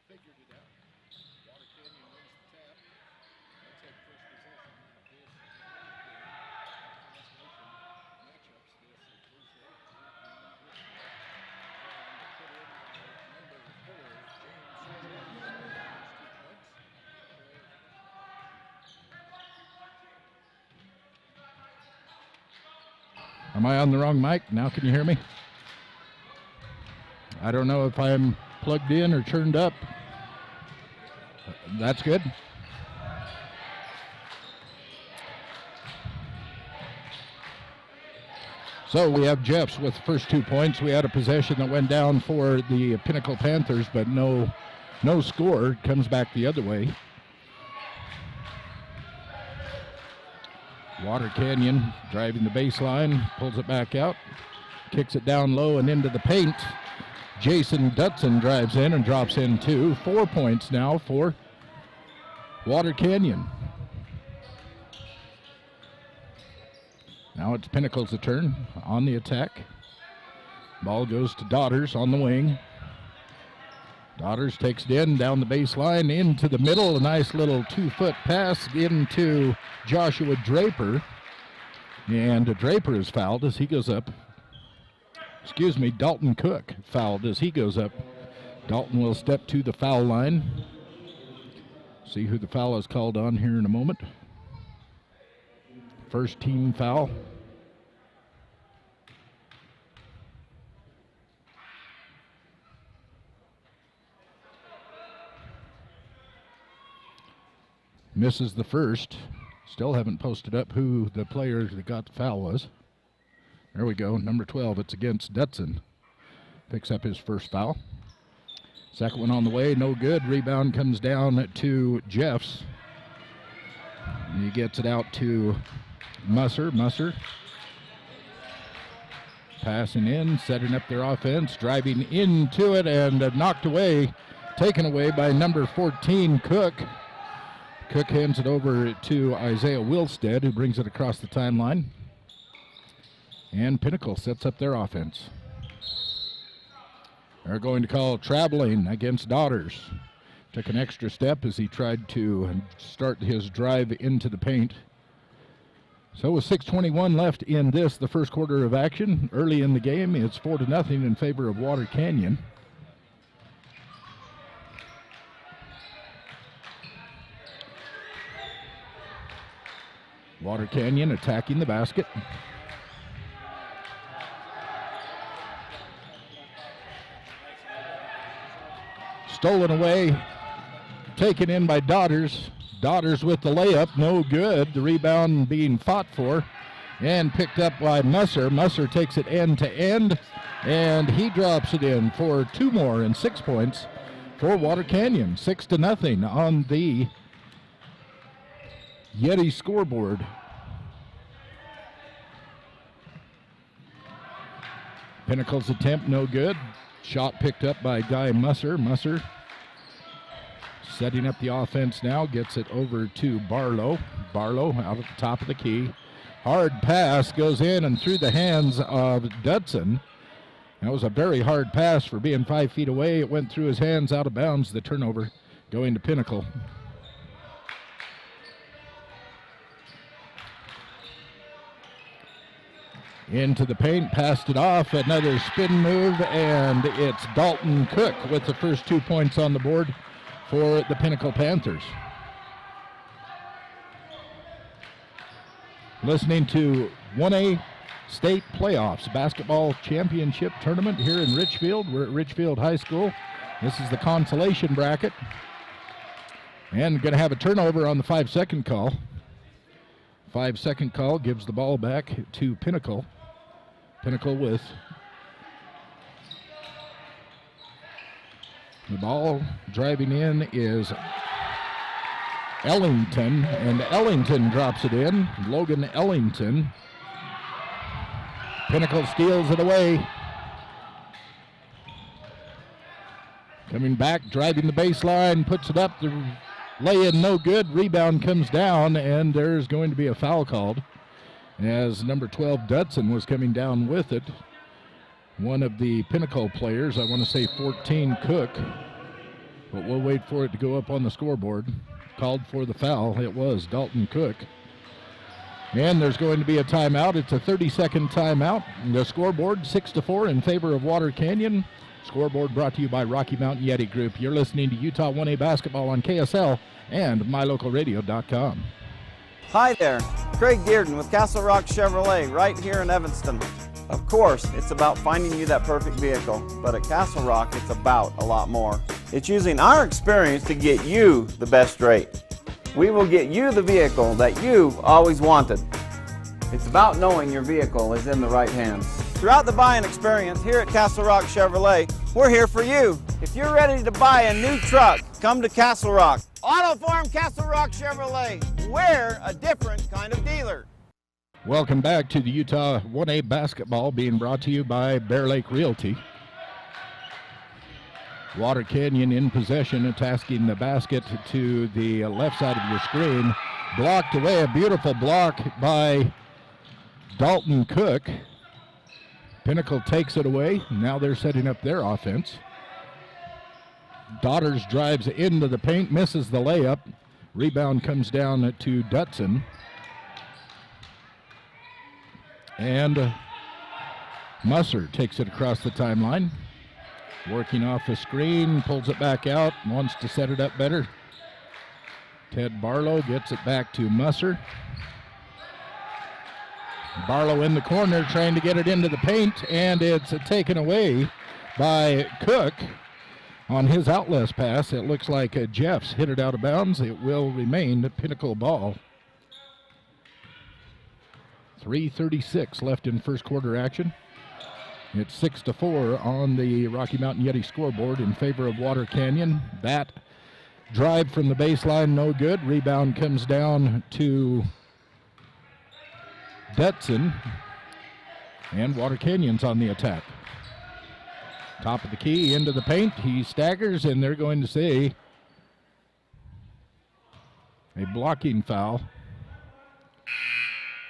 figured it out. Water Canyon wins the tap. They'll take first possession of this Consolation matchups. This is Thursday and Richmond. And put in by number 4, James Jones. First 2 points. Am I on the wrong mic? Now can you hear me? I don't know if I'm plugged in or turned up. That's good. So we have Jeffs with the first 2 points. We had a possession that went down for the Pinnacle Panthers, but no score. It comes back the other way. Water Canyon driving the baseline, pulls it back out, kicks it down low and into the paint. Jason Dutson drives in and drops in 2. 4 points now for Water Canyon. Now it's Pinnacle's turn on the attack. Ball goes to Daughters on the wing. Daughters takes it in down the baseline into the middle. A nice little 2-foot pass into Joshua Draper. And Draper is fouled as he goes up. Dalton Cook fouled as he goes up. Dalton will step to the foul line. See who the foul is called on here in a moment. First team foul. Misses the first. Still haven't posted up who the player that got the foul was. There we go, number 12. It's against Dutson. Picks up his first foul. Second one on the way, no good. Rebound comes down to Jeffs. And he gets it out to Musser. Musser passing in, setting up their offense, driving into it, and knocked away, taken away by number 14, Cook. Cook hands it over to Isaiah Wilstead, who brings it across the timeline. And Pinnacle sets up their offense. They're going to call traveling against Daughters. Took an extra step as he tried to start his drive into the paint. So with 6:21 left in the first quarter of action, early in the game, it's 4-0 in favor of Water Canyon. Water Canyon attacking the basket. Stolen away, taken in by Daughters. Daughters with the layup, no good. The rebound being fought for and picked up by Musser. Musser takes it end to end, and he drops it in for 2 more and 6 points for Water Canyon. 6-0 on the Yeti scoreboard. Pinnacle's attempt, no good. Shot picked up by Guy Musser. Musser setting up the offense now, gets it over to Barlow. Barlow out at the top of the key. Hard pass goes in and through the hands of Dutson. That was a very hard pass for being 5 feet away. It went through his hands, out of bounds. The turnover going to Pinnacle. Into the paint, passed it off, another spin move, and it's Dalton Cook with the first 2 points on the board for the Pinnacle Panthers. Listening to 1A State Playoffs Basketball Championship Tournament here in Richfield. We're at Richfield High School. This is the consolation bracket. And going to have a turnover on the 5-second call. 5-second call gives the ball back to Pinnacle. Pinnacle with the ball driving in is Ellington, and Ellington drops it in. Logan Ellington. Pinnacle steals it away. Coming back, driving the baseline, puts it up. The lay-in no good. Rebound comes down, and there's going to be a foul called as number 12 Dutson was coming down with it. One of the Pinnacle players, I want to say 14 Cook, but we'll wait for it to go up on the scoreboard. Called for the foul. It was Dalton Cook. And there's going to be a timeout. It's a 30-second timeout. The scoreboard 6-4 in favor of Water Canyon. Scoreboard brought to you by Rocky Mountain Yeti Group. You're listening to Utah 1A basketball on KSL and mylocalradio.com. Hi there, Craig Dearden with Castle Rock Chevrolet right here in Evanston. Of course, it's about finding you that perfect vehicle, but at Castle Rock, it's about a lot more. It's using our experience to get you the best rate. We will get you the vehicle that you've always wanted. It's about knowing your vehicle is in the right hands. Throughout the buying experience here at Castle Rock Chevrolet, we're here for you. If you're ready to buy a new truck, come to Castle Rock. Auto Farm Castle Rock Chevrolet. We're a different kind of dealer. Welcome back to the Utah 1A basketball being brought to you by Bear Lake Realty. Water Canyon in possession, attacking the basket to the left side of your screen. Blocked away, a beautiful block by Dalton Cook. Pinnacle takes it away. Now they're setting up their offense. Daughters drives into the paint, misses the layup. Rebound comes down to Dutson. And Musser takes it across the timeline. Working off the screen, pulls it back out, wants to set it up better. Ted Barlow gets it back to Musser. Barlow in the corner trying to get it into the paint, and it's taken away by Cook on his outlet pass. It looks like Jeffs hit it out of bounds. It will remain the Pinnacle ball. 3:36 left in first quarter action. It's 6-4 on the Rocky Mountain Yeti scoreboard in favor of Water Canyon. That drive from the baseline, no good. Rebound comes down to Dutson, and Water Canyon's on the attack. Top of the key, into the paint. He staggers, and they're going to say a blocking foul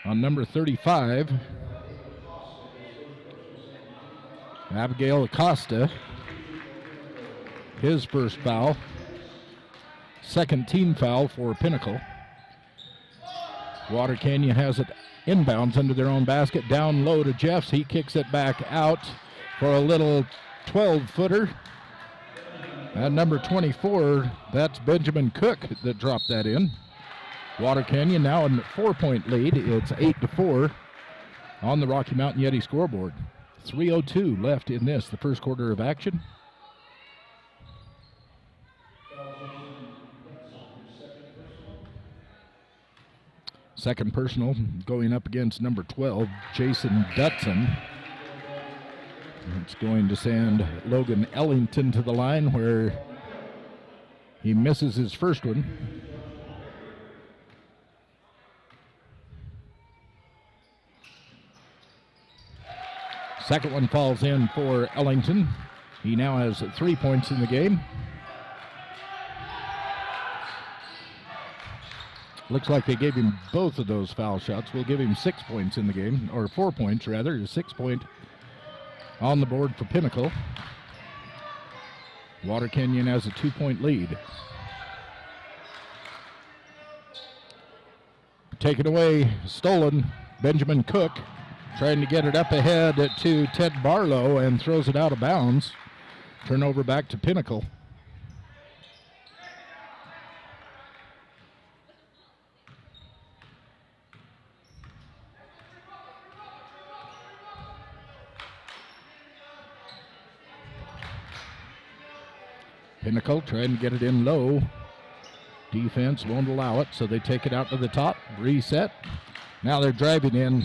on number 35. Abigail Acosta, his first foul. Second team foul for Pinnacle. Water Canyon has it inbounds under their own basket. Down low to Jeffs. He kicks it back out for a little 12-footer. At number 24, that's Benjamin Cook that dropped that in. Water Canyon now in a 4-point lead. It's 8-4 on the Rocky Mountain Yeti scoreboard. 3:02 left in this, the first quarter of action. Second personal going up against number 12, Jason Dutson. It's going to send Logan Ellington to the line where he misses his first one. Second one falls in for Ellington. He now has 3 points in the game. Looks like they gave him both of those foul shots. We'll give him 6 points in the game, or 4 points rather. 6 point on the board for Pinnacle. Water Canyon has a 2-point lead. Taken away, stolen, Benjamin Cook. Trying to get it up ahead to Ted Barlow and throws it out of bounds. Turnover back to Pinnacle. Pinnacle trying to get it in low. Defense won't allow it, so they take it out to the top. Reset. Now they're driving in.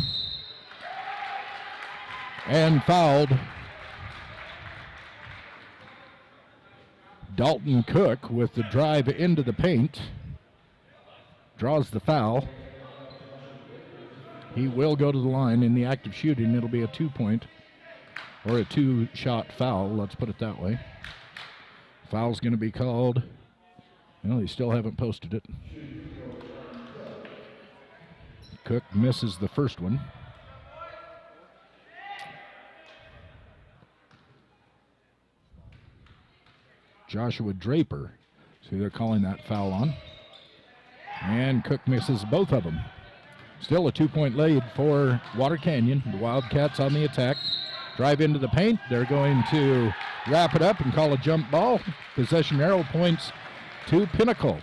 And fouled. Dalton Cook with the drive into the paint. Draws the foul. He will go to the line in the act of shooting. It'll be a 2-point or a 2-shot foul. Let's put it that way. Foul's going to be called. Well, they still haven't posted it. Cook misses the first one. Joshua Draper. So they're calling that foul on. And Cook misses both of them. Still a 2-point lead for Water Canyon. The Wildcats on the attack. Drive into the paint. They're going to wrap it up and call a jump ball. Possession arrow points to Pinnacle.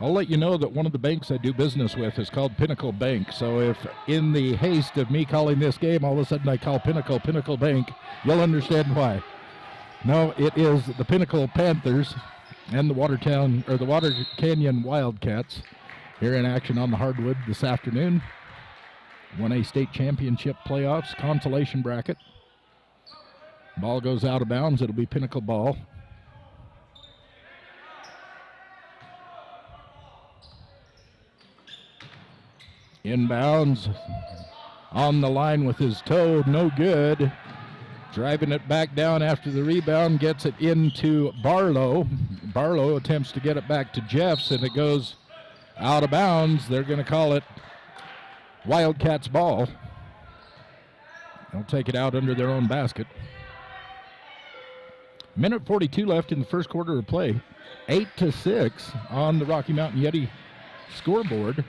I'll let you know that one of the banks I do business with is called Pinnacle Bank. So if in the haste of me calling this game, all of a sudden I call Pinnacle Bank, you'll understand why. No, it is the Pinnacle Panthers and the Water Canyon Wildcats here in action on the hardwood this afternoon. 1A state championship playoffs, consolation bracket. Ball goes out of bounds. It'll be Pinnacle ball. Inbounds on the line with his toe, no good. Driving it back down after the rebound, gets it into Barlow. Barlow attempts to get it back to Jeffs, and it goes out of bounds. They're going to call it Wildcats ball. They'll take it out under their own basket. Minute 42 left in the first quarter of play. 8-6 on the Rocky Mountain Yeti scoreboard.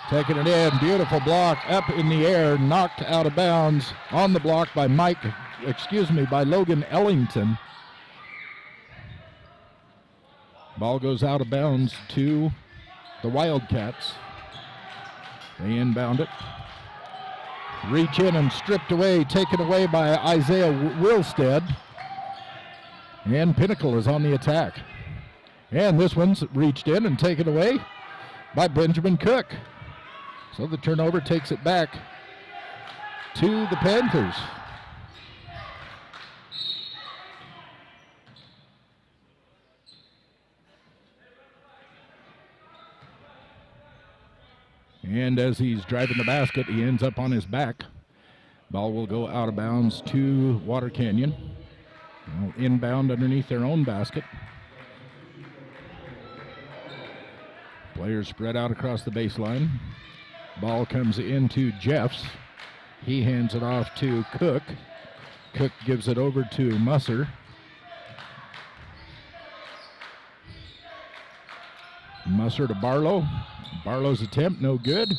Taking it in, beautiful block up in the air, knocked out of bounds on the block by by Logan Ellington. Ball goes out of bounds to the Wildcats. They inbound it. Reach in and stripped away, taken away by Isaiah Wilstead. And Pinnacle is on the attack. And this one's reached in and taken away by Benjamin Cook. So the turnover takes it back to the Panthers. And as he's driving the basket, he ends up on his back. Ball will go out of bounds to Water Canyon. They'll inbound underneath their own basket. Players spread out across the baseline. Ball comes into Jeffs. He hands it off to Cook. Cook gives it over to Musser. Musser to Barlow. Barlow's attempt, no good.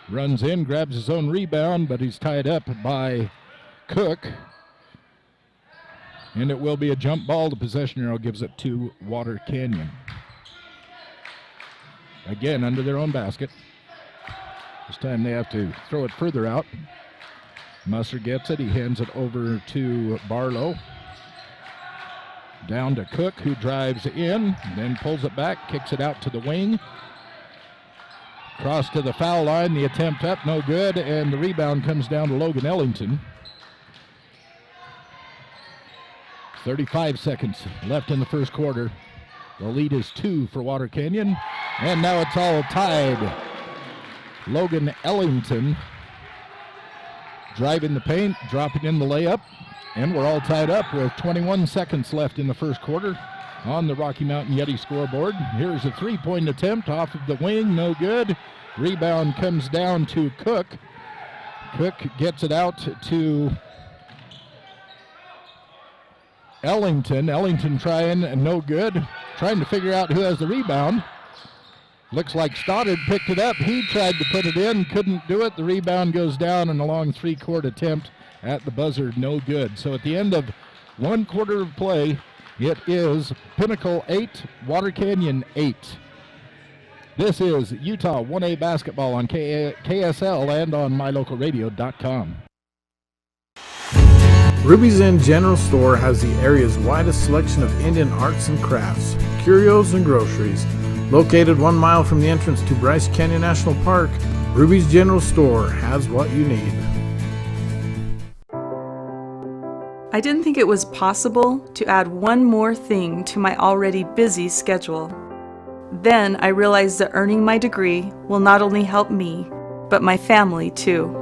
Runs in, grabs his own rebound, but he's tied up by Cook. And it will be a jump ball. The possession arrow gives it to Water Canyon. Again, under their own basket. This time they have to throw it further out. Musser gets it. He hands it over to Barlow. Down to Cook, who drives in, then pulls it back, kicks it out to the wing. Cross to the foul line. The attempt up, no good, and the rebound comes down to Logan Ellington. 35 seconds left in the first quarter. The lead is 2 for Water Canyon, and now it's all tied. Logan Ellington driving the paint, dropping in the layup, and we're all tied up with 21 seconds left in the first quarter on the Rocky Mountain Yeti scoreboard. Here's a three-point attempt off of the wing, no good. Rebound comes down to Cook. Cook gets it out to Ellington. Ellington trying, and no good. Trying to figure out who has the rebound. Looks like Stoddard picked it up. He tried to put it in, couldn't do it. The rebound goes down, and a long three-court attempt at the buzzer, no good. So at the end of one quarter of play, it is Pinnacle 8, Water Canyon 8. This is Utah 1A basketball on KSL and on mylocalradio.com. Ruby's Inn General Store has the area's widest selection of Indian arts and crafts, curios, and groceries. Located 1 mile from the entrance to Bryce Canyon National Park, Ruby's General Store has what you need. I didn't think it was possible to add one more thing to my already busy schedule. Then I realized that earning my degree will not only help me, but my family too.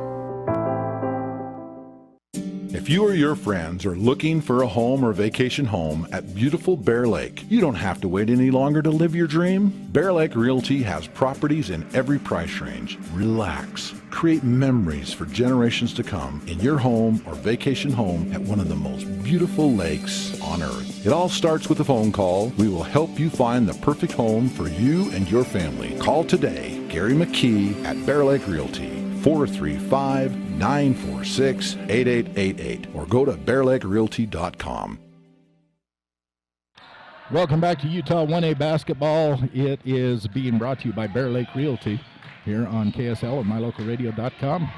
If you or your friends are looking for a home or vacation home at beautiful Bear Lake, you don't have to wait any longer to live your dream. Bear Lake Realty has properties in every price range. Relax. Create memories for generations to come in your home or vacation home at one of the most beautiful lakes on earth. It all starts with a phone call. We will help you find the perfect home for you and your family. Call today, Gary McKee at Bear Lake Realty, 435-946-8888, or go to bearlakerealty.com. Welcome back to Utah 1A basketball. It is being brought to you by Bear Lake Realty here on KSL and mylocalradio.com.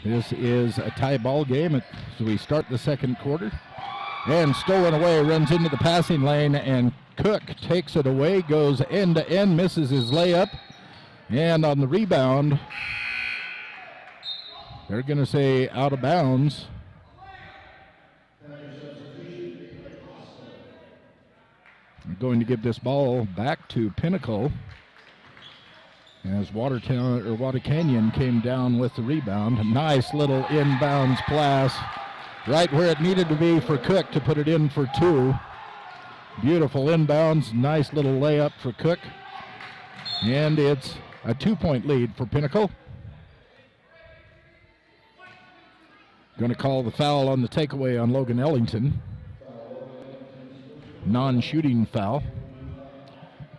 This is a tie ball game as we start the second quarter. And stolen away, runs into the passing lane, and Cook takes it away, goes end to end, misses his layup. And on the rebound, they're going to say out of bounds. I'm going to give this ball back to Pinnacle as Water Canyon came down with the rebound. A nice little inbounds pass right where it needed to be for Cook to put it in for two. Beautiful inbounds, nice little layup for Cook. And it's a 2-point lead for Pinnacle. Going to call the foul on the takeaway on Logan Ellington. Non-shooting foul.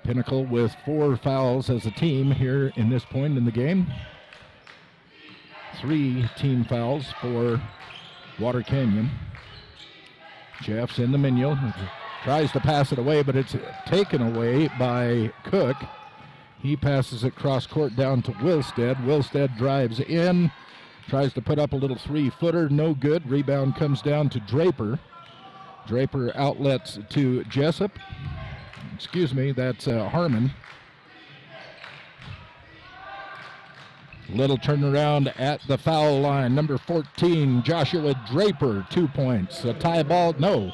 Pinnacle with 4 fouls as a team here in this point in the game. 3 team fouls for Water Canyon. Jeff's in the menu. Tries to pass it away, but it's taken away by Cook. He passes it cross court down to Wilstead. Wilstead drives in. Tries to put up a little 3-footer, no good. Rebound comes down to Draper. Draper outlets to Jessup. Excuse me, that's Harmon. Little turnaround at the foul line. Number 14, Joshua Draper, 2 points. A tie ball, no.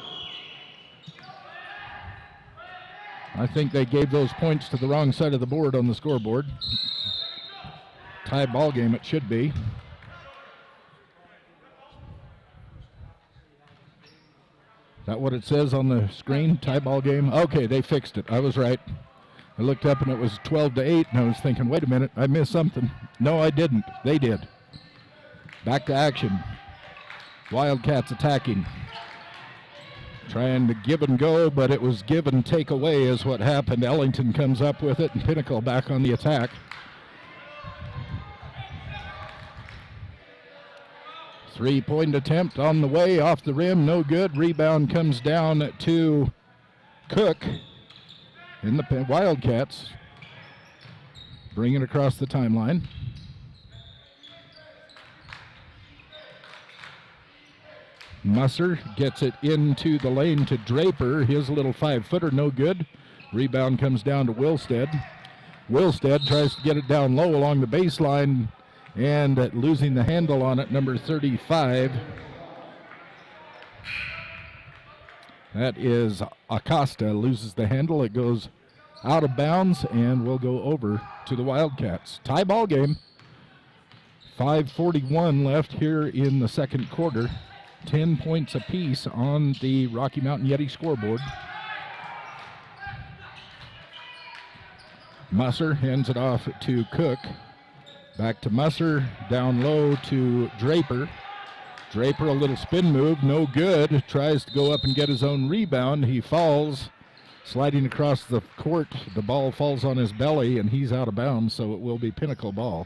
I think they gave those points to the wrong side of the board on the scoreboard. Tie ball game it should be. Is that what it says on the screen? Tie ball game? Okay, they fixed it. I was right. I looked up and it was 12-8, and I was thinking, wait a minute, I missed something. No, I didn't. They did. Back to action. Wildcats attacking. Trying to give and go, but it was give and take away is what happened. Ellington comes up with it, and Pinnacle back on the attack. 3-point attempt on the way, off the rim, no good. Rebound comes down to Cook. And the Wildcats bring it across the timeline. Musser gets it into the lane to Draper. His little 5-footer, no good. Rebound comes down to Wilstead. Wilstead tries to get it down low along the baseline, and losing the handle on it, number 35. That is Acosta, loses the handle. It goes out of bounds and will go over to the Wildcats. Tie ball game. 5:41 left here in the second quarter. 10 points apiece on the Rocky Mountain Yeti scoreboard. Musser hands it off to Cook. Back to Musser, down low to Draper. Draper, a little spin move, no good. Tries to go up and get his own rebound. He falls, sliding across the court. The ball falls on his belly, and he's out of bounds, so it will be Pinnacle ball.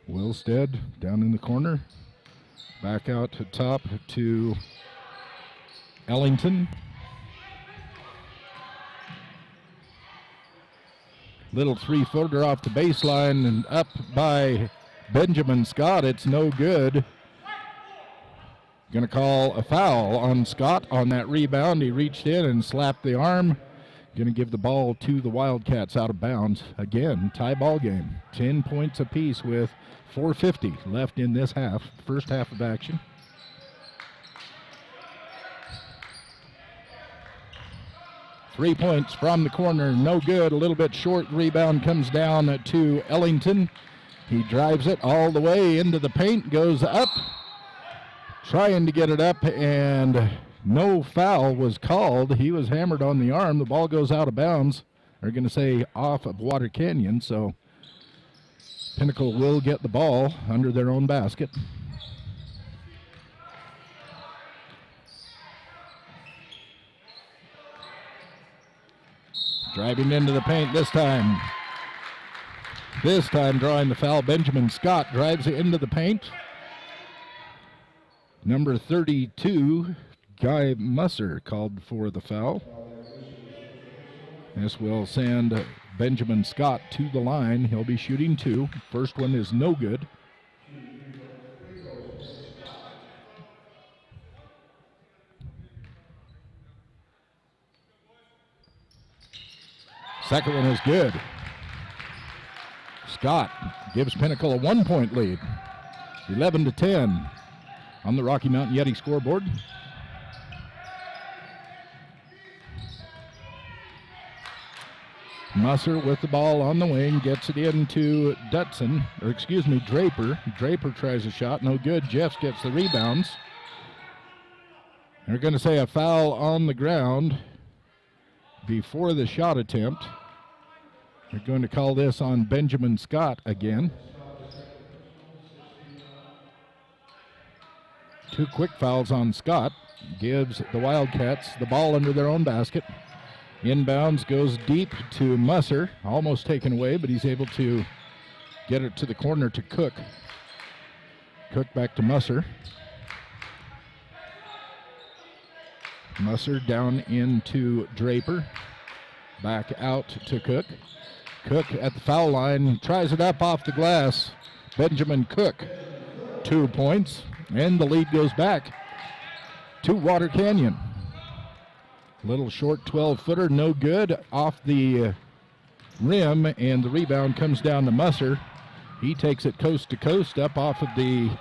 Wilstead down in the corner. Back out to top to Ellington. Little 3-footer off the baseline and up by Benjamin Scott. It's no good. Going to call a foul on Scott on that rebound. He reached in and slapped the arm. Going to give the ball to the Wildcats out of bounds. Again, tie ball game. 10 points apiece with 4:50 left in this half, first half of action. 3 points from the corner, no good, a little bit short. Rebound comes down to Ellington. He drives it all the way into the paint, goes up, trying to get it up, and no foul was called. He was hammered on the arm. The ball goes out of bounds. They're going to say off of Water Canyon, so Pinnacle will get the ball under their own basket. Driving into the paint this time. This time drawing the foul. Benjamin Scott drives into the paint. Number 32, Guy Musser, called for the foul. This will send Benjamin Scott to the line. He'll be shooting 2. First one is no good. Second one is good. Scott gives Pinnacle a 1-point lead. 11-10 on the Rocky Mountain Yeti scoreboard. Musser with the ball on the wing, gets it into Draper. Draper tries a shot, no good. Jeffs gets the rebounds. They're going to say a foul on the ground before the shot attempt. They're going to call this on Benjamin Scott again. 2 quick fouls on Scott. Gives the Wildcats the ball under their own basket. Inbounds goes deep to Musser. Almost taken away, but he's able to get it to the corner to Cook. Cook back to Musser. Musser down into Draper. Back out to Cook. Cook at the foul line, tries it up off the glass. Benjamin Cook, 2 points, and the lead goes back to Water Canyon. Little short 12-footer, no good, off the rim, and the rebound comes down to Musser. He takes it coast to coast up off of the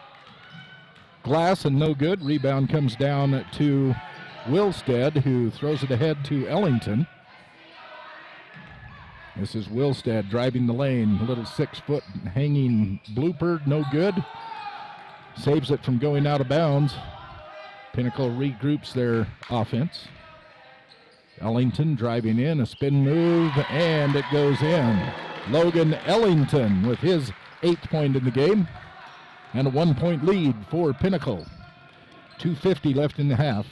glass, and no good. Rebound comes down to Wilstead, who throws it ahead to Ellington. This is Wilstead driving the lane. A little 6-foot hanging blooper, no good. Saves it from going out of bounds. Pinnacle regroups their offense. Ellington driving in, a spin move, and it goes in. Logan Ellington with his 8th point in the game. And a 1-point lead for Pinnacle. 2:50 left in the half.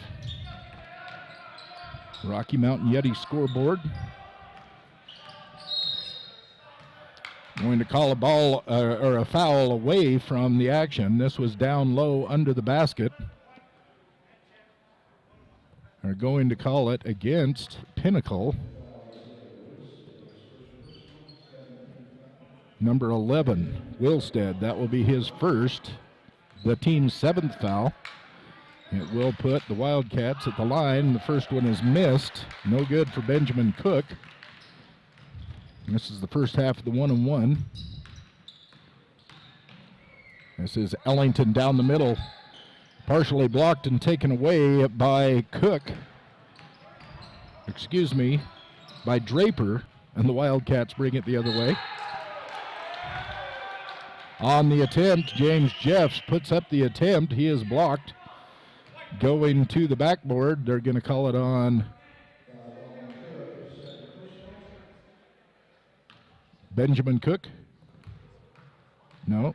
Rocky Mountain Yeti scoreboard. Going to call a ball or a foul away from the action. This was down low under the basket. They're going to call it against Pinnacle. Number 11, Wilstead. That will be his first, the team's 7th foul. It will put the Wildcats at the line. The first one is missed. No good for Benjamin Cook. This is the first half of the 1-on-1. This is Ellington down the middle. Partially blocked and taken away by by Draper, and the Wildcats bring it the other way. On the attempt, James Jeffs puts up the attempt. He is blocked. Going to the backboard, they're going to call it on Benjamin Cook. No.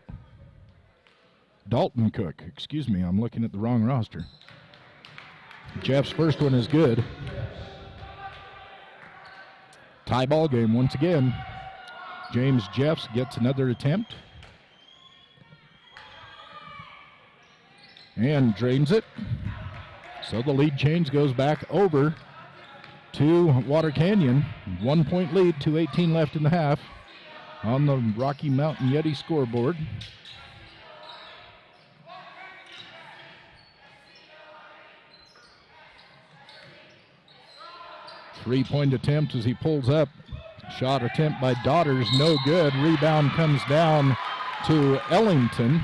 Dalton Cook. Excuse me, I'm looking at the wrong roster. Jeff's first one is good. Tie ball game once again. James Jeffs gets another attempt. And drains it. So the lead change goes back over to Water Canyon. 1-point lead, 2:18 left in the half on the Rocky Mountain Yeti scoreboard. Three-point attempt as he pulls up. Shot attempt by Daughters, no good. Rebound comes down to Ellington.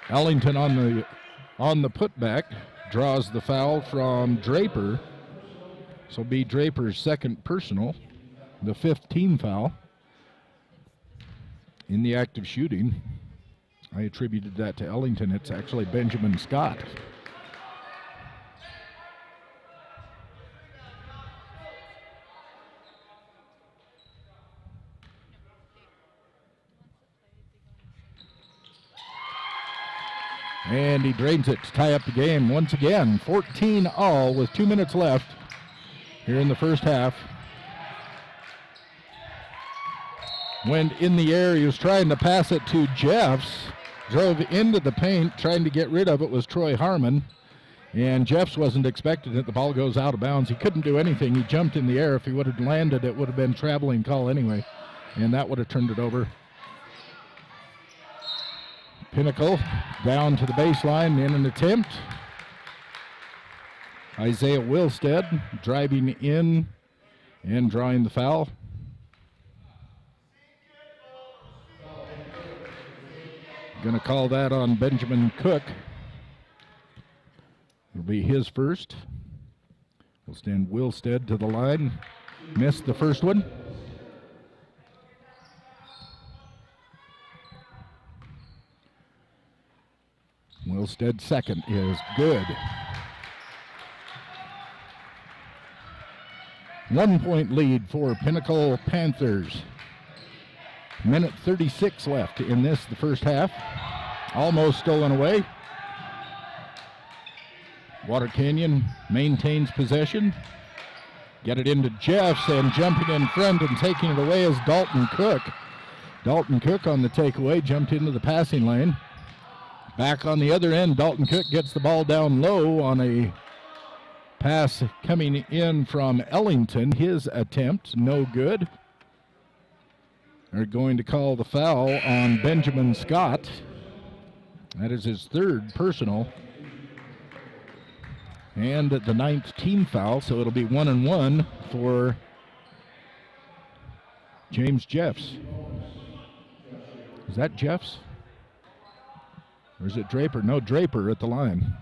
Ellington on the putback draws the foul from Draper. This will be Draper's second personal, the 5th team foul. In the act of shooting, I attributed that to Ellington. It's actually Benjamin Scott. And he drains it to tie up the game once again. 14-all with 2 minutes left here in the first half. Went in the air. He was trying to pass it to Jeffs. Drove into the paint. Trying to get rid of it was Troy Harmon. And Jeffs wasn't expecting it. The ball goes out of bounds. He couldn't do anything. He jumped in the air. If he would have landed, it would have been traveling call anyway. And that would have turned it over. Pinnacle down to the baseline in an attempt. Isaiah Wilstead driving in and drawing the foul. Going to call that on Benjamin Cook. It'll be his first. We'll stand Wilstead to the line. Missed the first one. Wilstead second is good. 1 point lead for Pinnacle Panthers. Minute 36 left in this, the first half. Almost stolen away. Water Canyon maintains possession. Get it into Jeffs, and jumping in front and taking it away is Dalton Cook. Dalton Cook on the takeaway, jumped into the passing lane. Back on the other end, Dalton Cook gets the ball down low on a pass coming in from Ellington. His attempt, no good. They're going to call the foul on Benjamin Scott. That is his third personal. And the 9th team foul, so it'll be 1-1 for James Jeffs. Is that Jeffs? Or is it Draper? No, Draper at the line.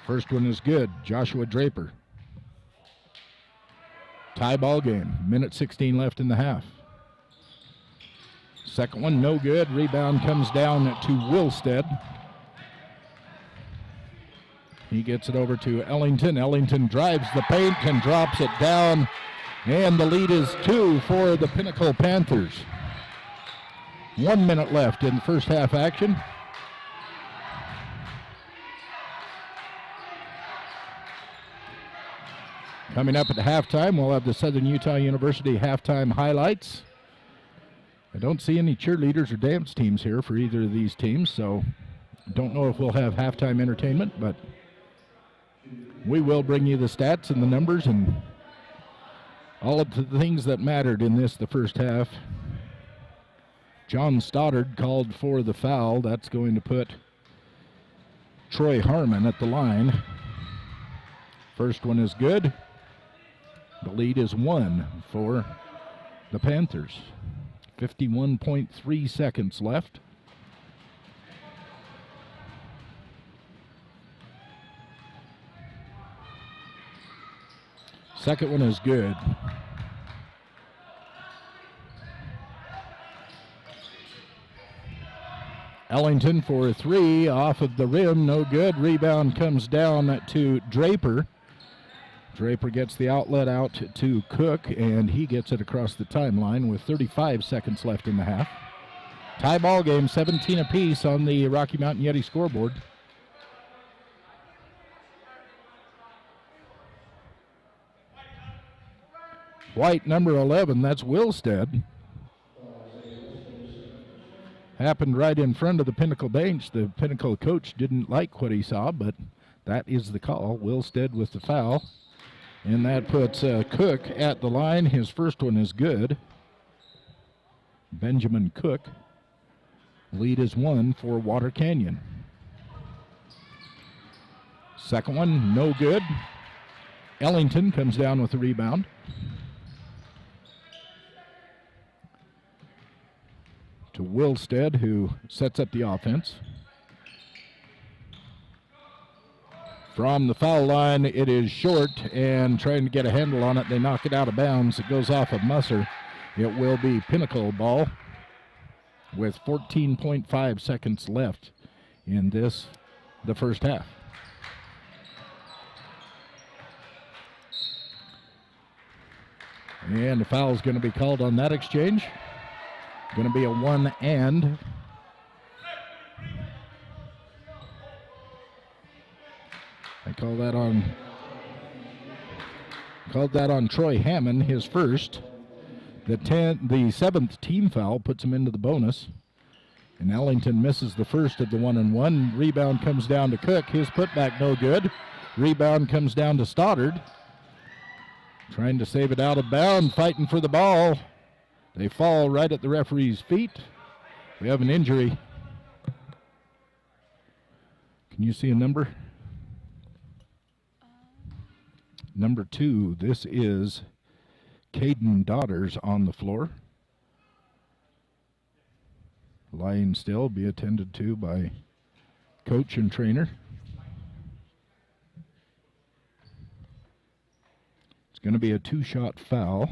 First one is good, Joshua Draper. Tie ball game, minute 16 left in the half. Second one, no good. Rebound comes down to Wilstead. He gets it over to Ellington. Ellington drives the paint and drops it down. And the lead is 2 for the Pinnacle Panthers. 1 minute left in the first half action. Coming up at halftime, we'll have the Southern Utah University halftime highlights. I don't see any cheerleaders or dance teams here for either of these teams, so don't know if we'll have halftime entertainment, but we will bring you the stats and the numbers and all of the things that mattered in this, the first half. John Stoddard called for the foul. That's going to put Troy Harmon at the line. First one is good. The lead is 1 for the Panthers. 51.3 seconds left. Second one is good. Ellington for 3 off of the rim, no good. Rebound comes down to Draper. Draper gets the outlet out to Cook, and he gets it across the timeline with 35 seconds left in the half. Tie ball game, 17 apiece on the Rocky Mountain Yeti scoreboard. White, number 11, that's Wilstead. Happened right in front of the Pinnacle bench. The Pinnacle coach didn't like what he saw, but that is the call. Wilstead with the foul. And that puts Cook at the line. His first one is good. Benjamin Cook. Lead is 1 for Water Canyon. Second one, no good. Ellington comes down with the rebound. To Wilstead, who sets up the offense. From the foul line, it is short, and trying to get a handle on it, they knock it out of bounds. It goes off of Musser. It will be Pinnacle ball with 14.5 seconds left in the first half. And the foul is going to be called on that exchange. Going to be a one and. I called that on Troy Hammond, his first. The seventh team foul puts him into the bonus. And Ellington misses the first of the 1-and-1. Rebound comes down to Cook. His putback no good. Rebound comes down to Stoddard. Trying to save it out of bounds, fighting for the ball. They fall right at the referee's feet. We have an injury. Can you see a number? Number 2, this is Caden Daughters on the floor. Lying still, be attended to by coach and trainer. It's going to be a 2-shot foul.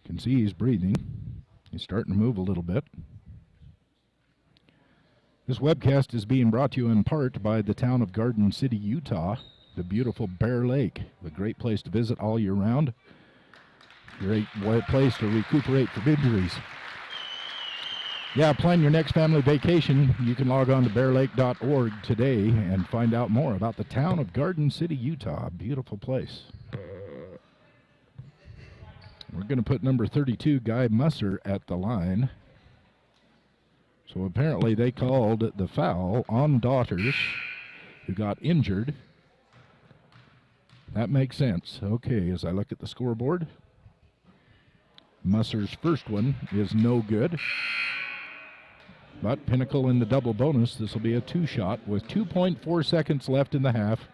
You can see he's breathing. He's starting to move a little bit. This webcast is being brought to you in part by the town of Garden City, Utah, the beautiful Bear Lake, a great place to visit all year round. Great place to recuperate from injuries. Yeah, plan your next family vacation. You can log on to bearlake.org today and find out more about the town of Garden City, Utah. Beautiful place. We're going to put number 32, Guy Musser, at the line. So apparently they called the foul on Daughters, who got injured. That makes sense. Okay, as I look at the scoreboard, Musser's first one is no good. But Pinnacle in the double bonus. This will be a 2-shot with 2.4 seconds left in the half.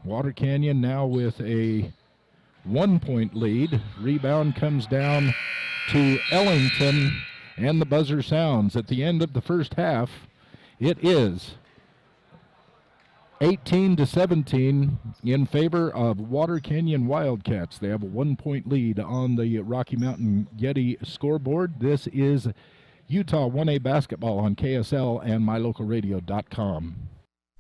Water Canyon now with a 1-point lead. Rebound comes down to Ellington, and the buzzer sounds. At the end of the first half, it is 18-17 in favor of Water Canyon Wildcats. They have a 1-point lead on the Rocky Mountain Yeti scoreboard. This is Utah 1A basketball on KSL and mylocalradio.com.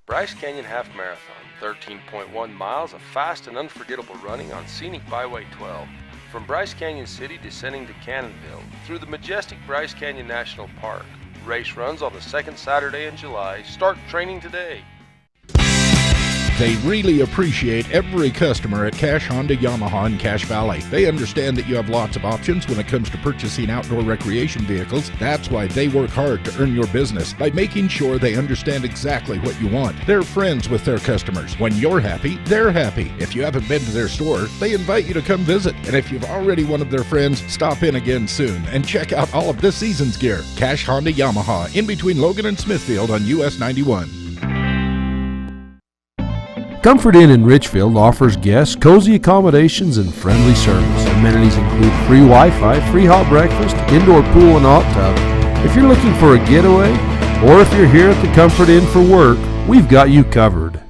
Bryce Canyon Half Marathon, 13.1 miles of fast and unforgettable running on scenic Byway 12. From Bryce Canyon City descending to Cannonville through the majestic Bryce Canyon National Park. Race runs on the second Saturday in July. Start training today. They really appreciate every customer at Cash Honda Yamaha in Cache Valley. They understand that you have lots of options when it comes to purchasing outdoor recreation vehicles. That's why they work hard to earn your business by making sure they understand exactly what you want. They're friends with their customers. When you're happy, they're happy. If you haven't been to their store, they invite you to come visit. And if you've already one of their friends, stop in again soon and check out all of this season's gear. Cash Honda Yamaha in between Logan and Smithfield on US 91. Comfort Inn in Richfield offers guests cozy accommodations and friendly service. Amenities include free Wi-Fi, free hot breakfast, indoor pool and hot tub. If you're looking for a getaway, or if you're here at the Comfort Inn for work, we've got you covered.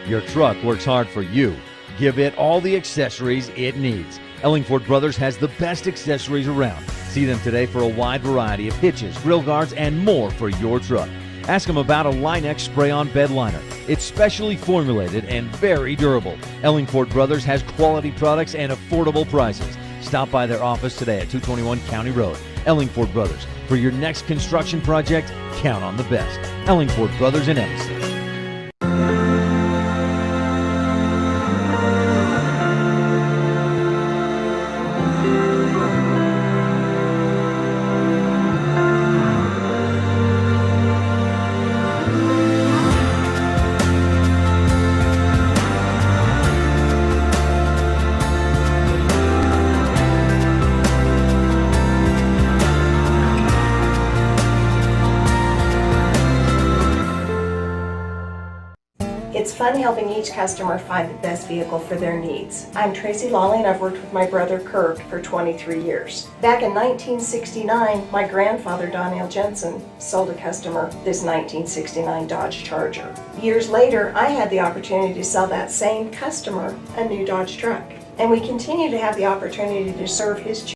Your truck works hard for you. Give it all the accessories it needs. Ellingford Brothers has the best accessories around. See them today for a wide variety of hitches, grill guards, and more for your truck. Ask them about a Line-X spray-on bed liner. It's specially formulated and very durable. Ellingford Brothers has quality products and affordable prices. Stop by their office today at 221 County Road. Ellingford Brothers. For your next construction project, count on the best. Ellingford Brothers in Evanston. It's fun helping each customer find the best vehicle for their needs. I'm Tracy Lawley and I've worked with my brother Kirk for 23 years. Back in 1969, my grandfather Donnell Jensen sold a customer this 1969 Dodge Charger. Years later, I had the opportunity to sell that same customer a new Dodge truck. And we continue to have the opportunity to serve his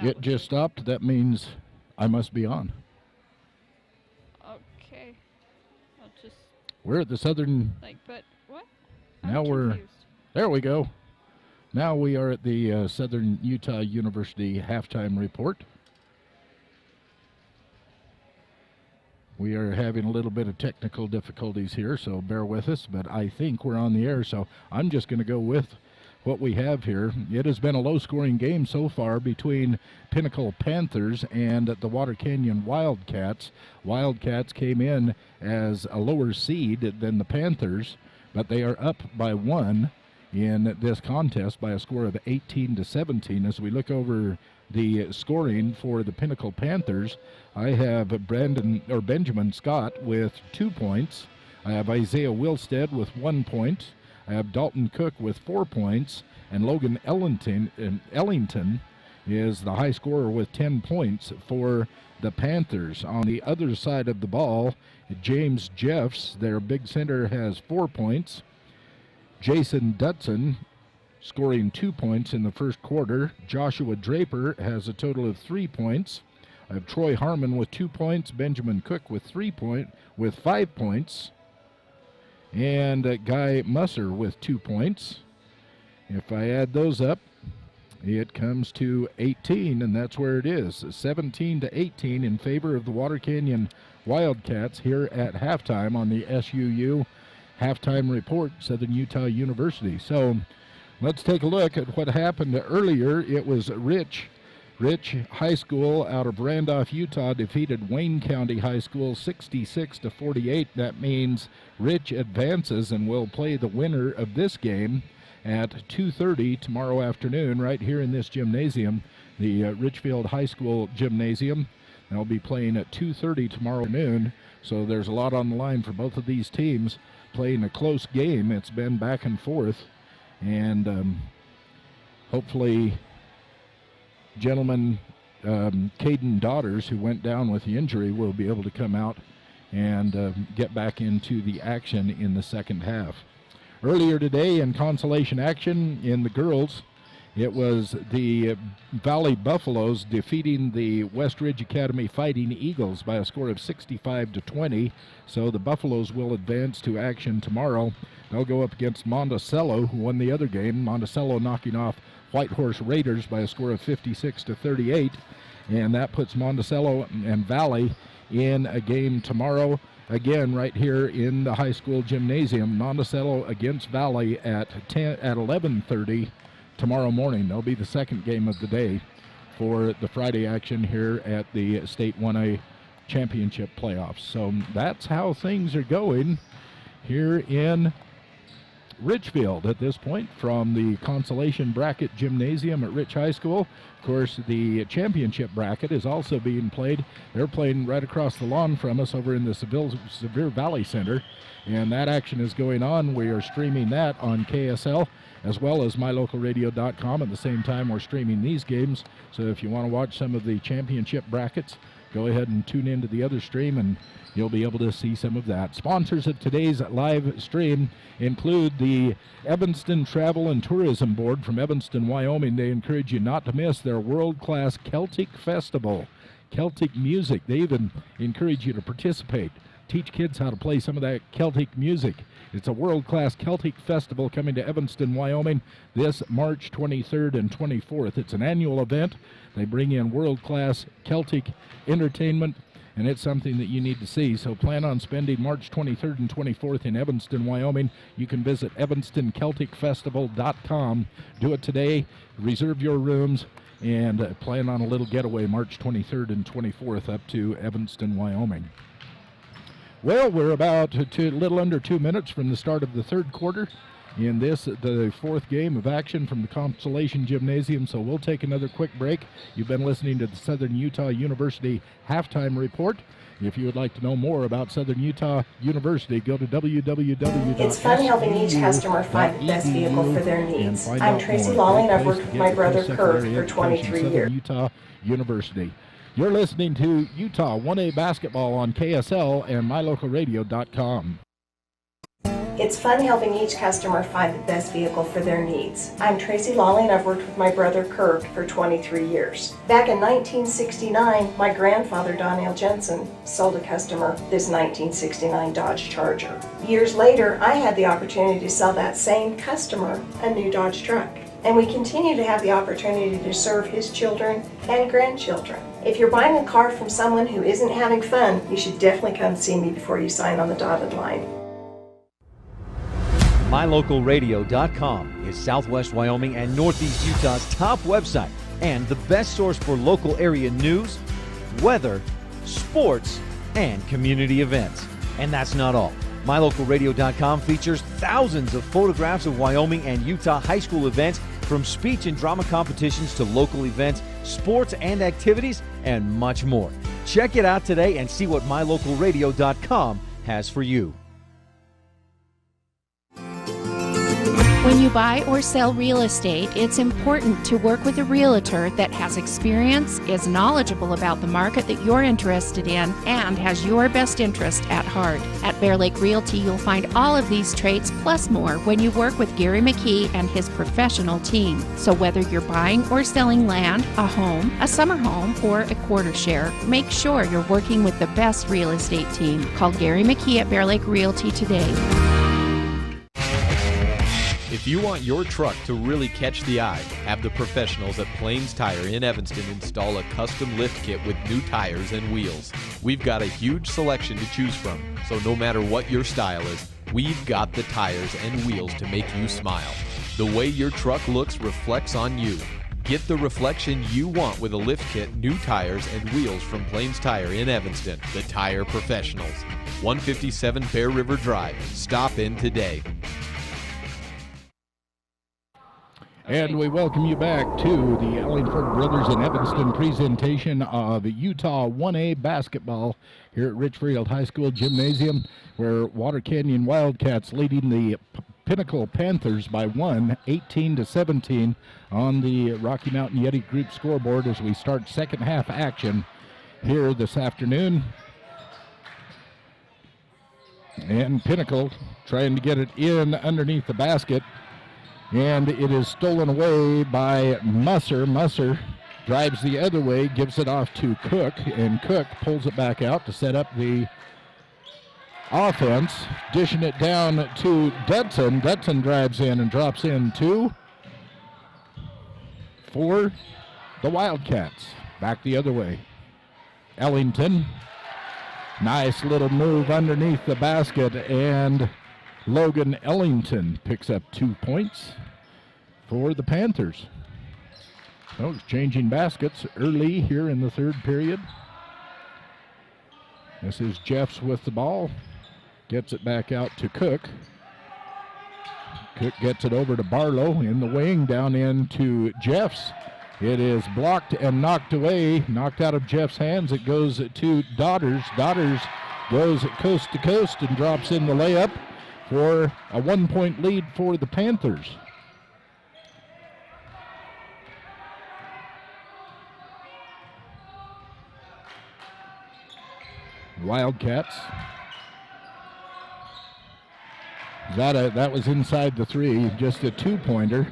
It just stopped. That means I must be on. Okay. I'll just. We're at the Southern. But what? Now there we go. Now we are at the Southern Utah University halftime report. We are having a little bit of technical difficulties here, so bear with us, but I think we're on the air, so I'm just going to go with what we have here. It has been a low-scoring game so far between Pinnacle Panthers and the Water Canyon Wildcats. Wildcats came in as a lower seed than the Panthers, but they are up by 1 in this contest by a score of 18-17. As we look over the scoring for the Pinnacle Panthers, I have Benjamin Scott with 2 points. I have Isaiah Wilstead with 1 point. I have Dalton Cook with 4 points, and Logan Ellington is the high scorer with 10 points for the Panthers. On the other side of the ball, James Jeffs, their big center, has 4 points. Jason Dutson scoring 2 points in the first quarter. Joshua Draper has a total of 3 points. I have Troy Harmon with 2 points, Benjamin Cook with 5 points. And Guy Musser with 2 points. If I add those up, it comes to 18, and that's where it is, 17-18 in favor of the Water Canyon Wildcats here at halftime on the SUU halftime report, Southern Utah University. So let's take a look at what happened earlier. It was Rich High School out of Randolph, Utah defeated Wayne County High School 66-48. That means Rich advances and will play the winner of this game at 2:30 tomorrow afternoon right here in this gymnasium, the Richfield High School Gymnasium. They'll be playing at 2:30 tomorrow afternoon, so there's a lot on the line for both of these teams playing a close game. It's been back and forth, and hopefully gentleman Caden Daughters, who went down with the injury, will be able to come out and get back into the action in the second half. Earlier today in consolation action in the girls, it was the Valley Buffaloes defeating the West Ridge Academy Fighting Eagles by a score of 65-20. So the Buffaloes will advance to action tomorrow. They'll go up against Monticello, who won the other game. Monticello knocking off Whitehorse Raiders by a score of 56-38. And that puts Monticello and Valley in a game tomorrow. Again, right here in the high school gymnasium, Monticello against Valley at 11:30 tomorrow morning. That'll be the second game of the day for the Friday action here at the State 1A Championship playoffs. So that's how things are going here in Richfield at this point from the Consolation Bracket Gymnasium at Rich High School. Of course, the championship bracket is also being played. They're playing right across the lawn from us over in the Sevier Valley Center, and that action is going on. We are streaming that on KSL as well as mylocalradio.com. At the same time, we're streaming these games, so if you want to watch some of the championship brackets, go ahead and tune into the other stream and you'll be able to see some of that. Sponsors of today's live stream include the Evanston Travel and Tourism Board from Evanston, Wyoming. They encourage you not to miss their world-class Celtic Festival, Celtic music. They even encourage you to participate. Teach kids how to play some of that Celtic music. It's a world-class Celtic festival coming to Evanston, Wyoming this March 23rd and 24th. It's an annual event. They bring in world-class Celtic entertainment, and it's something that you need to see. So plan on spending March 23rd and 24th in Evanston, Wyoming. You can visit evanstoncelticfestival.com. Do it today. Reserve your rooms and plan on a little getaway March 23rd and 24th up to Evanston, Wyoming. Well, we're about a little under 2 minutes from the start of the third quarter in this, the fourth game of action from the Consolation Gymnasium, so we'll take another quick break. You've been listening to the Southern Utah University Halftime Report. If you would like to know more about Southern Utah University, go to www. It's fun helping each customer find the best vehicle for their needs. I'm Tracy Lawley, and I've worked with my brother Kurt for 23 years. Southern Utah University. You're listening to Utah 1A basketball on KSL and mylocalradio.com. It's fun helping each customer find the best vehicle for their needs. I'm Tracy Lawley, and I've worked with my brother Kurt for 23 years. Back in 1969, my grandfather Donnell Jensen sold a customer this 1969 Dodge Charger. Years later, I had the opportunity to sell that same customer a new Dodge truck. And we continue to have the opportunity to serve his children and grandchildren. If you're buying a car from someone who isn't having fun, you should definitely come see me before you sign on the dotted line. MyLocalRadio.com is Southwest Wyoming and Northeast Utah's top website and the best source for local area news, weather, sports, and community events. And that's not all. MyLocalRadio.com features thousands of photographs of Wyoming and Utah high school events, from speech and drama competitions to local events, sports and activities, and much more. Check it out today and see what MyLocalRadio.com has for you. When you buy or sell real estate, it's important to work with a realtor that has experience, is knowledgeable about the market that you're interested in, and has your best interest at heart. At Bear Lake Realty, you'll find all of these traits plus more when you work with Gary McKee and his professional team. So whether you're buying or selling land, a home, a summer home, or a quarter share, make sure you're working with the best real estate team. Call Gary McKee at Bear Lake Realty today. If you want your truck to really catch the eye, have the professionals at Plains Tire in Evanston install a custom lift kit with new tires and wheels. We've got a huge selection to choose from, so no matter what your style is, we've got the tires and wheels to make you smile. The way your truck looks reflects on you. Get the reflection you want with a lift kit, new tires, and wheels from Plains Tire in Evanston, the tire professionals. 157 Bear River Drive. Stop in today. And we welcome you back to the Ellingford Brothers in Evanston presentation of Utah 1A basketball here at Richfield High School Gymnasium, where Water Canyon Wildcats leading the Pinnacle Panthers by 18-17 on the Rocky Mountain Yeti Group scoreboard as we start second half action here this afternoon. And Pinnacle trying to get it in underneath the basket. And it is stolen away by Musser. Musser drives the other way, gives it off to Cook, and Cook pulls it back out to set up the offense, dishing it down to Dudson. Dudson drives in and drops in two for the Wildcats. Back the other way. Ellington, nice little move underneath the basket, and Logan Ellington picks up 2 points for the Panthers. So exchanging baskets early here in the third period. This is Jeffs with the ball. Gets it back out to Cook. Cook gets it over to Barlow in the wing, down into Jeffs. It is blocked and knocked away, knocked out of Jeff's hands. It goes to Dodders. Dodders goes coast to coast and drops in the layup for a 1-point lead for the Panthers. Wildcats. That was inside the three, just a two-pointer.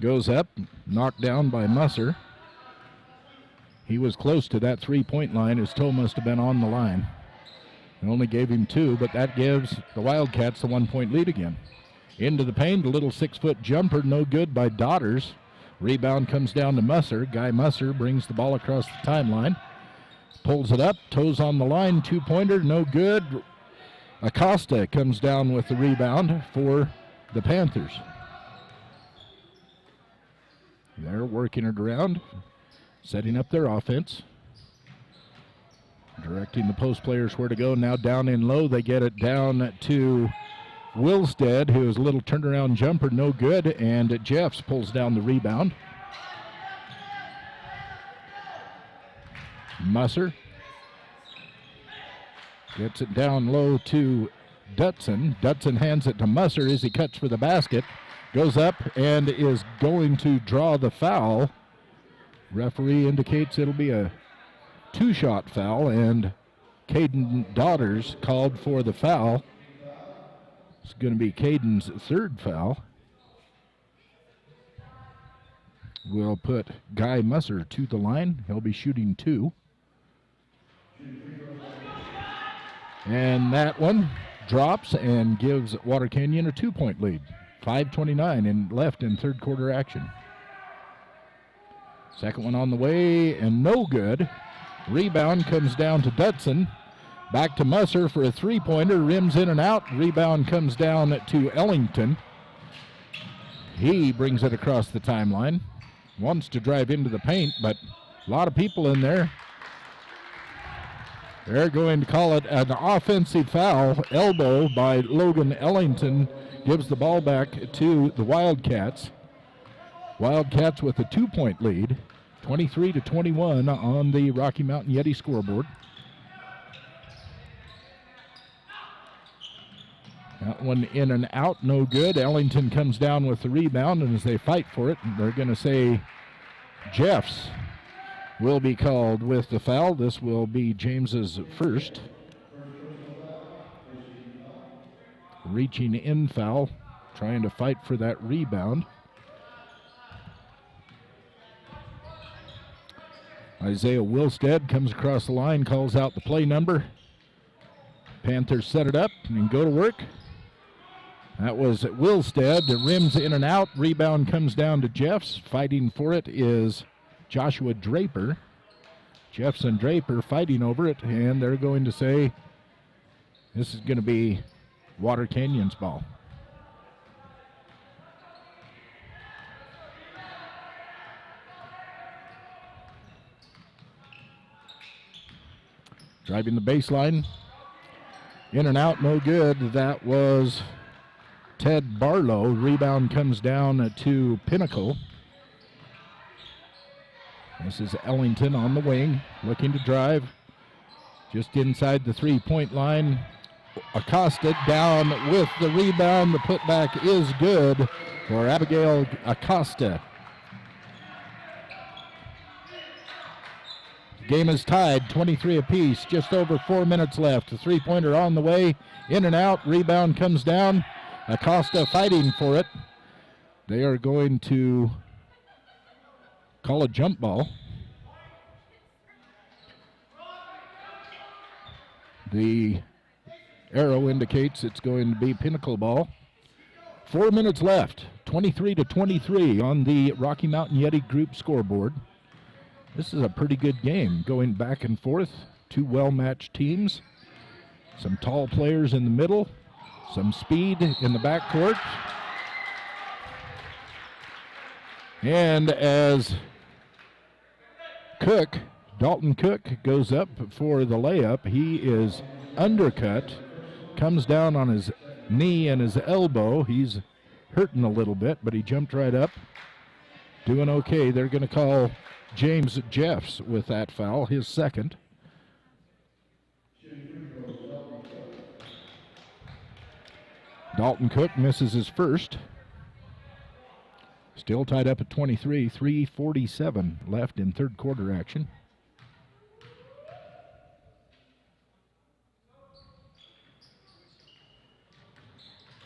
Goes up, knocked down by Musser. He was close to that three-point line. His toe must have been on the line. It only gave him two, but that gives the Wildcats the 1-point lead again. Into the paint, a little 6-foot jumper, no good by Dodders. Rebound comes down to Musser. Guy Musser brings the ball across the timeline. Pulls it up, toes on the line, two-pointer, no good. Acosta comes down with the rebound for the Panthers. They're working it around, setting up their offense. Directing the post players where to go. Now down in low, they get it down to Wilstead, who is a little turnaround jumper, no good, and Jeffs pulls down the rebound. Musser gets it down low to Dutson. Dutson hands it to Musser as he cuts for the basket. Goes up and is going to draw the foul. Referee indicates it'll be a two-shot foul, and Caden Daughters called for the foul. It's going to be Caden's third foul. We'll put Guy Musser to the line. He'll be shooting 2. And that one drops and gives Water Canyon a 2-point lead. 5:29 left in third quarter action. Second one on the way and no good. Rebound comes down to Dutson. Back to Musser for a three-pointer. Rims in and out. Rebound comes down to Ellington. He brings it across the timeline. Wants to drive into the paint, but a lot of people in there. They're going to call it an offensive foul. Elbow by Logan Ellington gives the ball back to the Wildcats. Wildcats with a 2-point lead, 23-21 on the Rocky Mountain Yeti scoreboard. That one in and out, no good. Ellington comes down with the rebound, and as they fight for it, they're going to say Jeffs will be called with the foul. This will be James's first. Reaching in foul, trying to fight for that rebound. Isaiah Wilstead comes across the line, calls out the play number. Panthers set it up and go to work. That was Wilstead. The rims in and out. Rebound comes down to Jeffs. Fighting for it is Joshua Draper. Jeffs and Draper fighting over it, and they're going to say this is going to be Water Canyon's ball. Driving the baseline. In and out, no good. That was Ted Barlow. Rebound comes down to Pinnacle. This is Ellington on the wing, looking to drive. Just inside the three-point line. Acosta down with the rebound. The putback is good for Abigail Acosta. Game is tied, 23 apiece, just over 4 minutes left. The three-pointer on the way, in and out, rebound comes down. Acosta fighting for it. They are going to call a jump ball. The arrow indicates it's going to be Pinnacle ball. 4 minutes left, 23-23 on the Rocky Mountain Yeti group scoreboard. This is a pretty good game, going back and forth. Two well-matched teams. Some tall players in the middle. Some speed in the backcourt. And as Dalton Cook goes up for the layup, he is undercut. Comes down on his knee and his elbow. He's hurting a little bit, but he jumped right up. Doing okay. They're going to call James Jeffs with that foul, his second. Dalton Cook misses his first. Still tied up at 23, 3:47 left in third quarter action.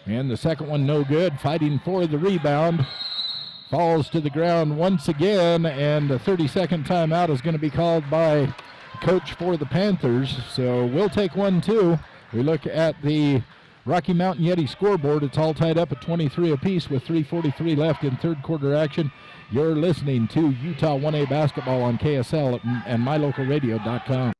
And the second one no good, fighting for the rebound. Falls to the ground once again, and the 30-second timeout is going to be called by coach for the Panthers. So we'll take 1-2. We look at the Rocky Mountain Yeti scoreboard. It's all tied up at 23 apiece with 3:43 left in third quarter action. You're listening to Utah 1A basketball on KSL and mylocalradio.com.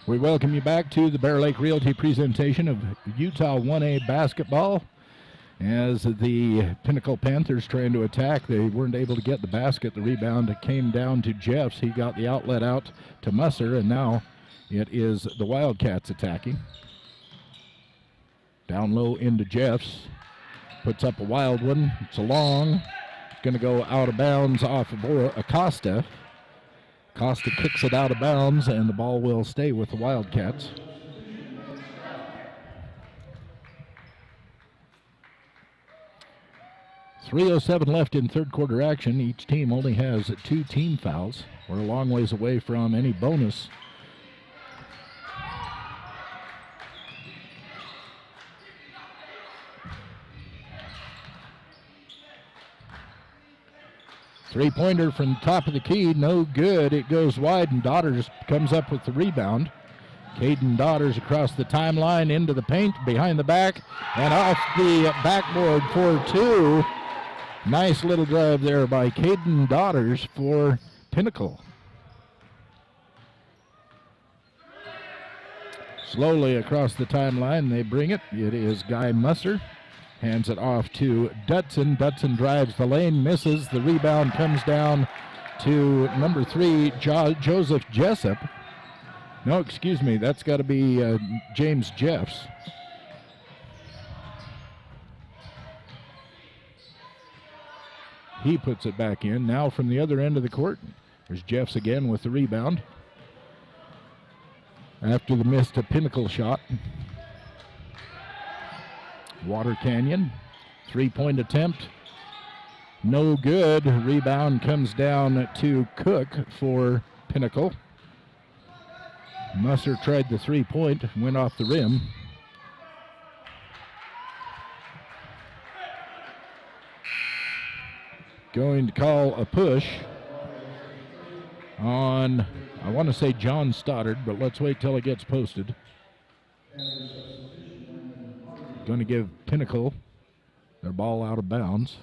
We welcome you back to the Bear Lake Realty presentation of Utah 1A basketball. As the Pinnacle Panthers trying to attack, they weren't able to get the basket. The rebound came down to Jeffs. He got the outlet out to Musser, and now it is the Wildcats attacking. Down low into Jeffs. Puts up a wild one. It's a long. Going to go out of bounds off of Acosta. Acosta kicks it out of bounds, and the ball will stay with the Wildcats. .307 left in third quarter action. Each team only has 2 team fouls. We're a long ways away from any bonus. Three-pointer from the top of the key, no good. It goes wide, and Daughters comes up with the rebound. Caden Daughters across the timeline into the paint, behind the back, and off the backboard for 2. Nice little drive there by Caden Daughters for Pinnacle. Slowly across the timeline, they bring it. It is Guy Musser. Hands it off to Dutson. Dutson drives the lane, misses. The rebound comes down to number 3, Joseph Jessup. No, excuse me, that's got to be James Jeffs. He puts it back in. Now from the other end of the court, there's Jeffs again with the rebound. After the missed Pinnacle shot. Water Canyon, 3-point attempt, no good. Rebound comes down to Cook for Pinnacle. Musser tried the 3-point, went off the rim. Going to call a push on, I want to say John Stoddard, but let's wait till it gets posted. Going to give Pinnacle their ball out of bounds.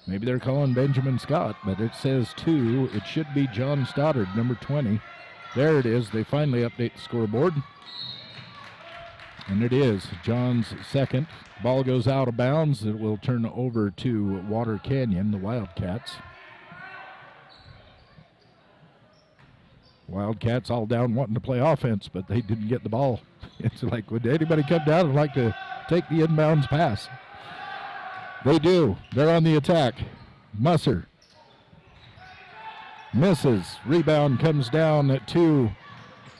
Maybe they're calling Benjamin Scott, but it says 2. It should be John Stoddard, number 20. There it is. They finally update the scoreboard. And it is John's second. Ball goes out of bounds. It will turn over to Water Canyon, the Wildcats. Wildcats all down wanting to play offense, but they didn't get the ball. It's like, would anybody come down and like to take the inbounds pass? They do. They're on the attack. Musser misses. Rebound comes down to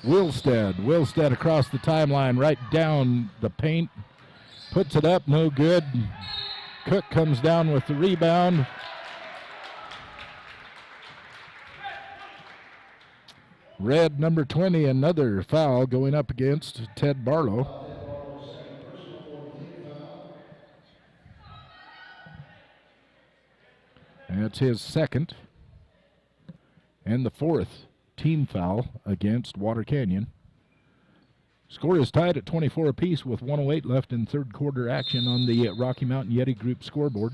Wilstead. Wilstead across the timeline, right down the paint. Puts it up, no good. Cook comes down with the rebound. Red number 20, another foul going up against Ted Barlow. That's his second and the 4th team foul against Water Canyon. Score is tied at 24 apiece with 1:08 left in third quarter action on the Rocky Mountain Yeti Group scoreboard.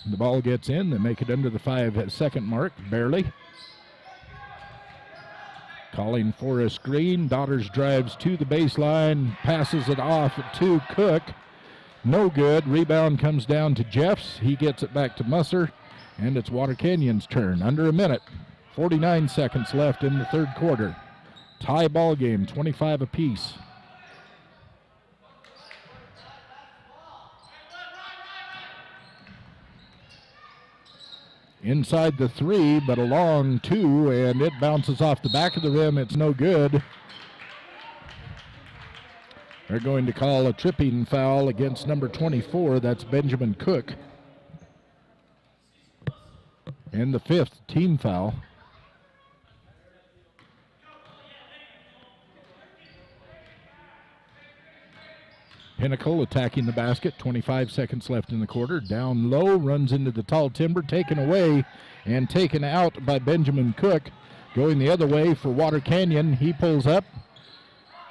The ball gets in. They make it under the 5-second mark, barely. Calling for a screen. Daughters drives to the baseline, passes it off to Cook. No good. Rebound comes down to Jeffs. He gets it back to Musser, and it's Water Canyon's turn. Under a minute. 49 seconds left in the third quarter. Tie ball game, 25 apiece. Inside the 3, but a long 2, and it bounces off the back of the rim. It's no good. They're going to call a tripping foul against number 24. That's Benjamin Cook. And the 5th team foul. Pinnacle attacking the basket. 25 seconds left in the quarter. Down low, runs into the tall timber, taken away and taken out by Benjamin Cook. Going the other way for Water Canyon. He pulls up.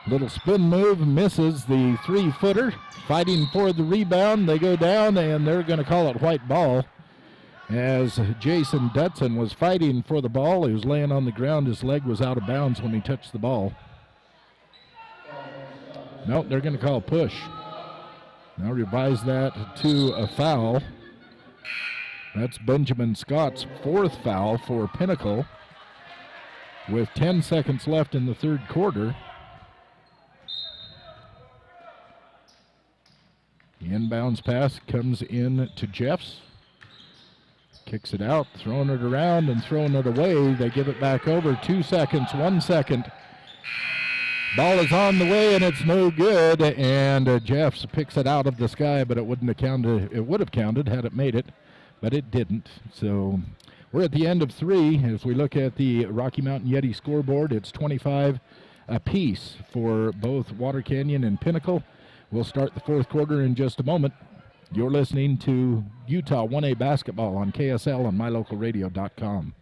Little spin move, misses the 3-footer. Fighting for the rebound. They go down, and they're going to call it white ball. as Jason Dutson was fighting for the ball. He was laying on the ground. His leg was out of bounds when he touched the ball. Nope, they're going to call push. Now revise that to a foul. That's Benjamin Scott's 4th foul for Pinnacle with 10 seconds left in the 3rd quarter. The inbounds pass comes in to Jeffs. Kicks it out, throwing it around and throwing it away. They give it back over. 2 seconds, 1 second. Ball is on the way and it's no good. And Jeffs picks it out of the sky, but it wouldn't have counted. It would have counted had it made it, but it didn't. So we're at the end of 3. As we look at the Rocky Mountain Yeti scoreboard, it's 25 apiece for both Water Canyon and Pinnacle. We'll start the 4th quarter in just a moment. You're listening to Utah 1A basketball on KSL and mylocalradio.com.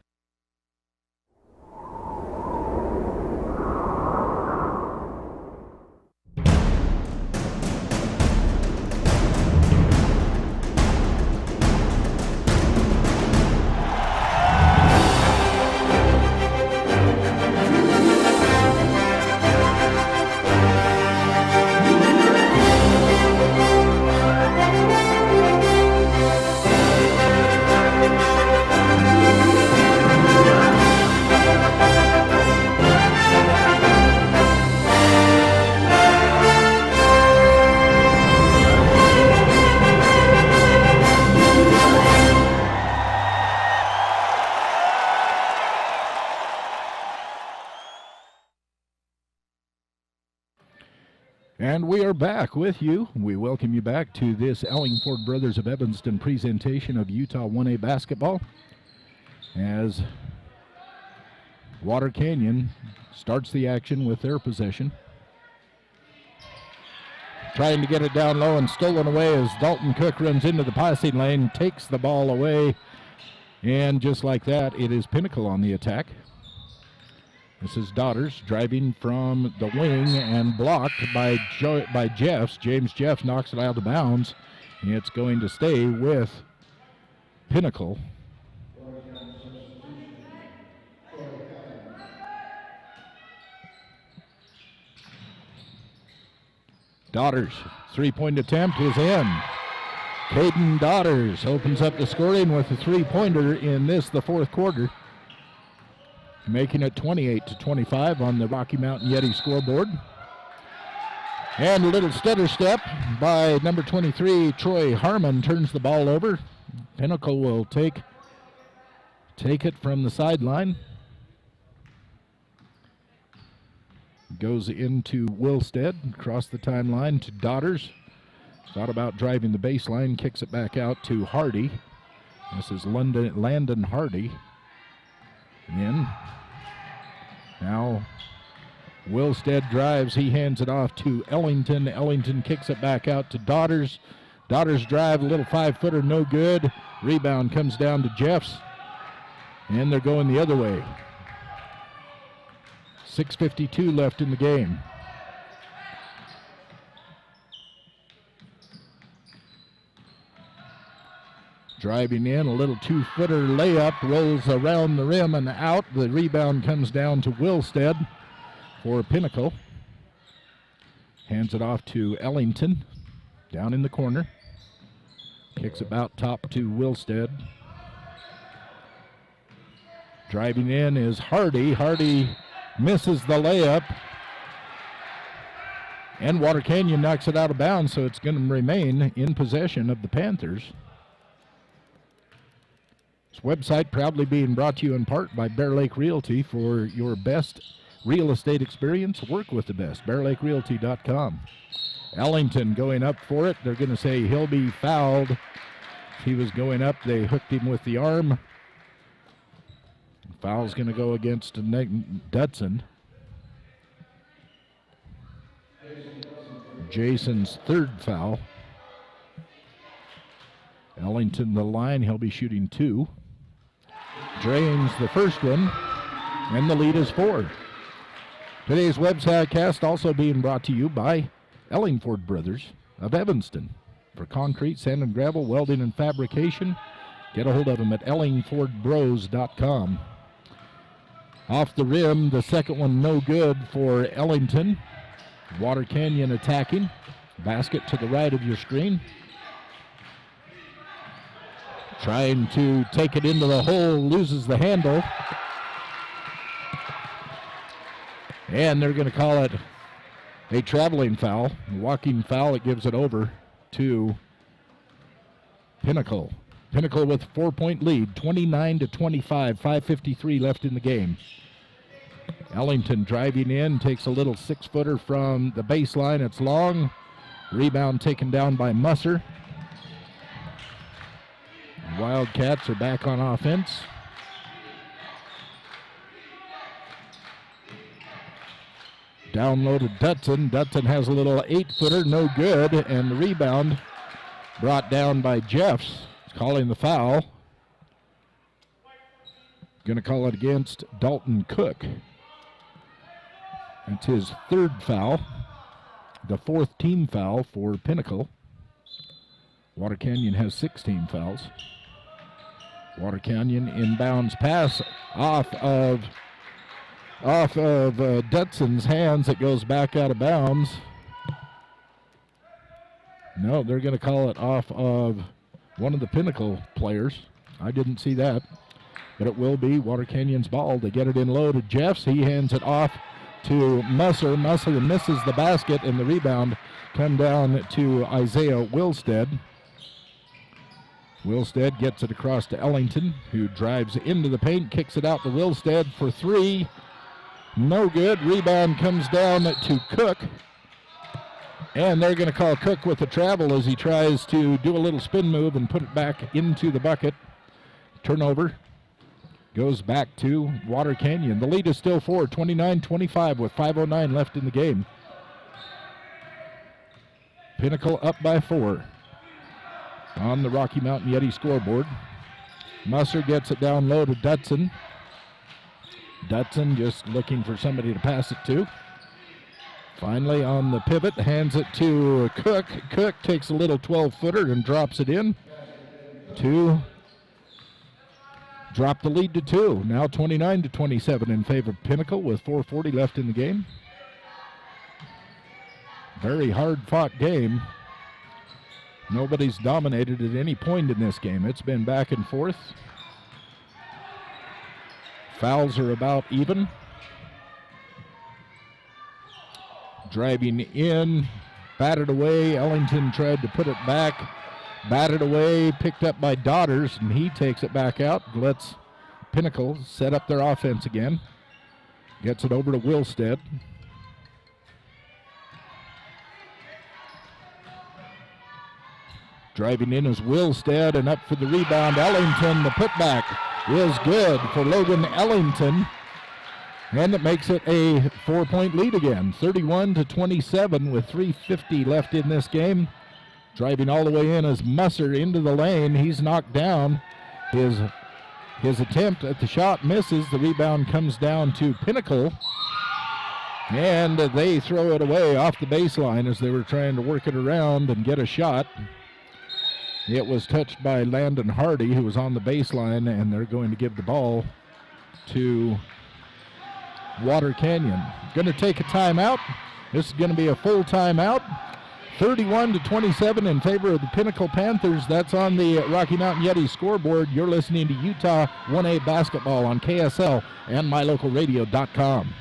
And we are back with you. We welcome you back to this Ellingford Brothers of Evanston presentation of Utah 1A basketball as Water Canyon starts the action with their possession. Trying to get it down low and stolen away as Dalton Cook runs into the passing lane, takes the ball away, and just like that, it is Pinnacle on the attack. This is Daughters driving from the wing and blocked by Jeffs. James Jeffs knocks it out of bounds. And it's going to stay with Pinnacle. Daughters, 3-point attempt is in. Caden Daughters opens up the scoring with a 3-pointer in the 4th quarter, making it 28-25 on the Rocky Mountain Yeti scoreboard. And a little stutter step by number 23, Troy Harmon, turns the ball over. Pinnacle will take it from the sideline. Goes into Wilstead, across the timeline to Daughters. Thought about driving the baseline, kicks it back out to Hardy. This is Landon Hardy. In. Now Wilstead drives, he hands it off to Ellington. Ellington kicks it back out to Daughters. Daughters drive, a little 5-footer, no good. Rebound comes down to Jeffs, and they're going the other way. 6:52 left in the game. Driving in, a little 2-footer layup, rolls around the rim and out. The rebound comes down to Wilstead for Pinnacle. Hands it off to Ellington, down in the corner. Kicks about top to Wilstead. Driving in is Hardy. Hardy misses the layup. And Water Canyon knocks it out of bounds, so it's going to remain in possession of the Panthers. This website proudly being brought to you in part by Bear Lake Realty. For your best real estate experience, work with the best. BearLakeRealty.com. Ellington going up for it. They're going to say he'll be fouled. He was going up. They hooked him with the arm. Foul's going to go against Dutson. Jason's 3rd foul. Ellington the line. He'll be shooting 2. Drains the first one, and the lead is 4. Today's webcast also being brought to you by Ellingford Brothers of Evanston. For concrete, sand and gravel, welding and fabrication, Get a hold of them at ellingfordbros.com. Off the rim, the second one no good for Ellington. Water Canyon attacking. Basket to the right of your screen. Trying to take it into the hole, loses the handle. And they're going to call it a traveling foul. Walking foul, it gives it over to Pinnacle. Pinnacle with a 4-point lead, 29-25, 5:53 left in the game. Ellington driving in, takes a little 6-footer from the baseline. It's long. Rebound taken down by Musser. Wildcats are back on offense. Downloaded Dutson. Dutson has a little 8-footer, no good, and the rebound brought down by Jeffs. Calling the foul. Going to call it against Dalton Cook. It's his third foul, the fourth team foul for Pinnacle. Water Canyon has 16 fouls. Water Canyon inbounds pass off of Dutson's hands. It goes back out of bounds. No, they're going to call it off of one of the Pinnacle players. I didn't see that, but it will be Water Canyon's ball. They get it in low to Jeffs. He hands it off to Musser. Musser misses the basket, and the rebound come down to Isaiah Wilstead. Wilstead gets it across to Ellington, who drives into the paint, kicks it out to Wilstead for three. No good. Rebound comes down to Cook. And they're going to call Cook with the travel as he tries to do a little spin move and put it back into the bucket. Turnover goes back to Water Canyon. The lead is still 4, 29-25 with 5:09 left in the game. Pinnacle up by 4 on the Rocky Mountain Yeti scoreboard. Musser gets it down low to Dutson. Dutson just looking for somebody to pass it to. Finally on the pivot, hands it to Cook. Cook takes a little 12-footer and drops it in to drop the lead to 2. Now 29-27 in favor of Pinnacle with 4:40 left in the game. Very hard-fought game. Nobody's dominated at any point in this game. It's been back and forth. Fouls are about even. Driving in, batted away. Ellington tried to put it back, batted away, picked up by Daughters, and he takes it back out. Lets Pinnacle set up their offense again. Gets it over to Wilstead. Driving in is Wilstead, and up for the rebound, Ellington. The putback is good for Logan Ellington. And it makes it a 4-point lead again, 31-27 with 3:50 left in this game. Driving all the way in is Musser into the lane. He's knocked down. His attempt at the shot misses. The rebound comes down to Pinnacle. And they throw it away off the baseline as they were trying to work it around and get a shot. It was touched by Landon Hardy, who was on the baseline, and they're going to give the ball to Water Canyon. Going to take a timeout. This is going to be a full timeout. 31-27 in favor of the Pinnacle Panthers. That's on the Rocky Mountain Yeti scoreboard. You're listening to Utah 1A basketball on KSL and mylocalradio.com.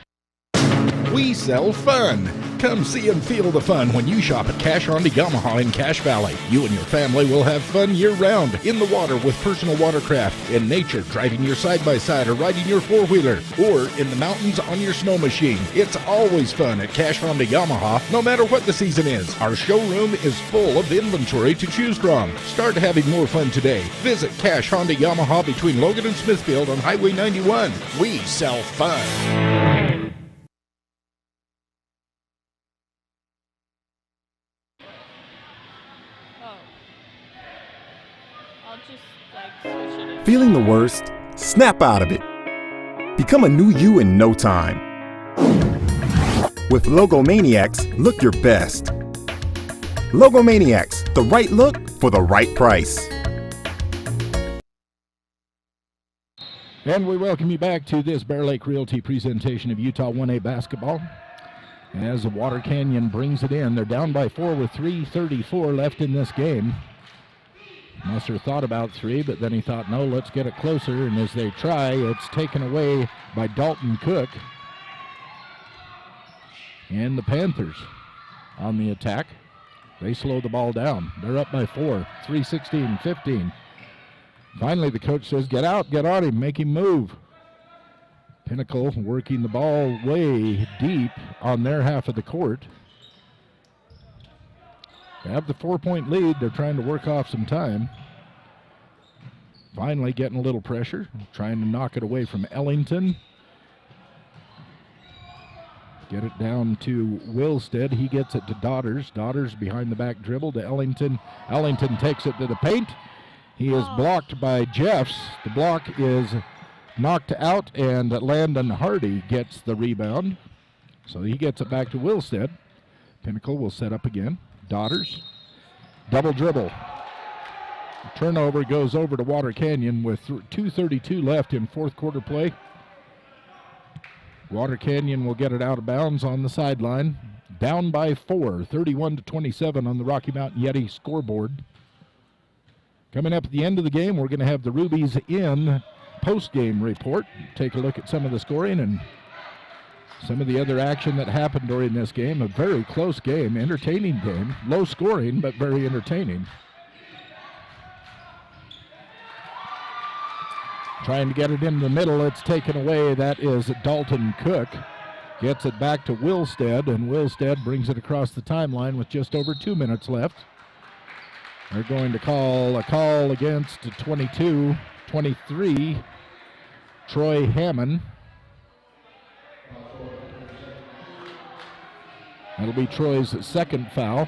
We sell fun. Come see and feel the fun when you shop at Cash Honda Yamaha in Cache Valley. You and your family will have fun year-round, in the water with personal watercraft, in nature driving your side-by-side or riding your four-wheeler, or in the mountains on your snow machine. It's always fun at Cache Honda Yamaha, no matter what the season is. Our showroom is full of inventory to choose from. Start having more fun today. Visit Cache Honda Yamaha between Logan and Smithfield on Highway 91. We sell fun. Feeling the worst? Snap out of it. Become a new you in no time. With Logomaniacs, look your best. Logomaniacs, the right look for the right price. And we welcome you back to this Bear Lake Realty presentation of Utah 1A basketball. As the Water Canyon brings it in, they're down by 4 with 3:34 left in this game. Musser thought about 3, but then he thought, no, let's get it closer. And as they try, it's taken away by Dalton Cook. And the Panthers on the attack. They slow the ball down. They're up by 4, 3:16-15. Finally, the coach says, get out, get on him, make him move. Pinnacle working the ball way deep on their half of the court. They have the 4-point lead. They're trying to work off some time. Finally getting a little pressure, trying to knock it away from Ellington. Get it down to Wilstead. He gets it to Daughters. Daughters behind the back dribble to Ellington. Ellington takes it to the paint. He is blocked by Jeffs. The block is knocked out, and Landon Hardy gets the rebound. So he gets it back to Wilstead. Pinnacle will set up again. Daughters. Double dribble. Turnover goes over to Water Canyon with 2:32 left in fourth quarter play. Water Canyon will get it out of bounds on the sideline. Down by 4, 31-27 on the Rocky Mountain Yeti scoreboard. Coming up at the end of the game, we're going to have the Rubies in post-game report. Take a look at some of the scoring and some of the other action that happened during this game. A very close game, entertaining game. Low scoring, but very entertaining. Trying to get it in the middle. It's taken away. That is Dalton Cook. Gets it back to Wilstead, and Wilstead brings it across the timeline with just over 2 minutes left. They're going to call a call against 22-23, Troy Hammond. That'll be Troy's second foul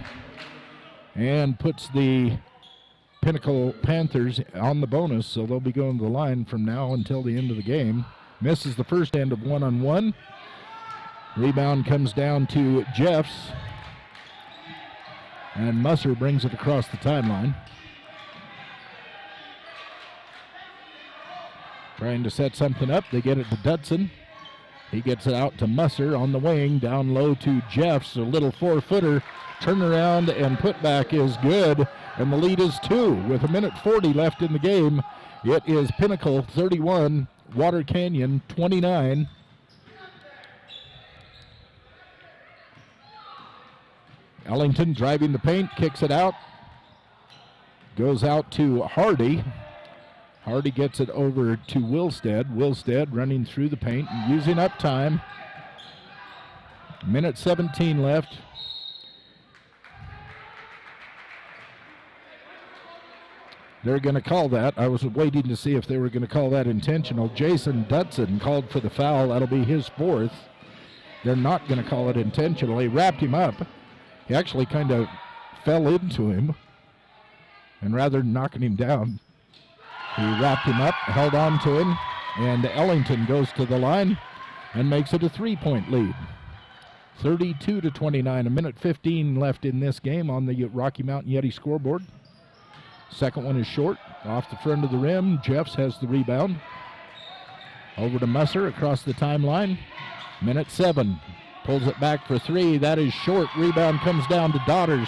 and puts the Pinnacle Panthers on the bonus, so they'll be going to the line from now until the end of the game. Misses the first end of one-on-one. Rebound comes down to Jeffs. And Musser brings it across the timeline. Trying to set something up. They get it to Dutson. He gets it out to Musser on the wing. Down low to Jeffs. A little 4-footer. Turnaround and putback is good. And the lead is 2 with 1:40 left in the game. It is Pinnacle 31, Water Canyon 29. Ellington driving the paint, kicks it out. Goes out to Hardy. Hardy gets it over to Wilstead. Wilstead running through the paint and using up time. 1:17 left. They're going to call that. I was waiting to see if they were going to call that intentional. Jason Dutson called for the foul. That'll be his 4th. They're not going to call it intentional. He wrapped him up. He actually kind of fell into him. And rather than knocking him down, he wrapped him up, held on to him, and Ellington goes to the line and makes it a 3-point lead. 32-29, 1:15 left in this game on the Rocky Mountain Yeti scoreboard. Second one is short, off the front of the rim. Jeffs has the rebound. Over to Musser across the timeline. 7. Pulls it back for 3. That is short. Rebound comes down to Daughters.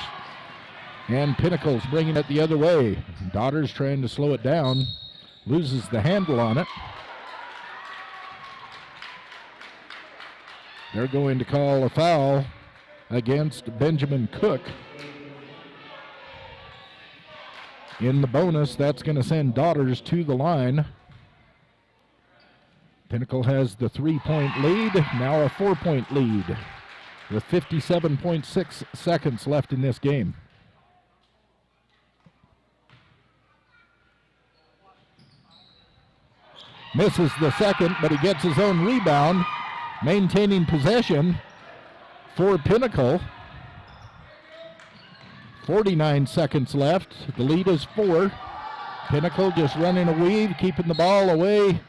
And Pinnacle's bringing it the other way. Daughters trying to slow it down. Loses the handle on it. They're going to call a foul against Benjamin Cook. In the bonus, that's going to send Daughters to the line. Pinnacle has the 3-point lead, now a 4-point lead with 57.6 seconds left in this game. Misses the second, but he gets his own rebound, maintaining possession for Pinnacle. 49 seconds left. The lead is 4. Pinnacle just running a weave, keeping the ball away.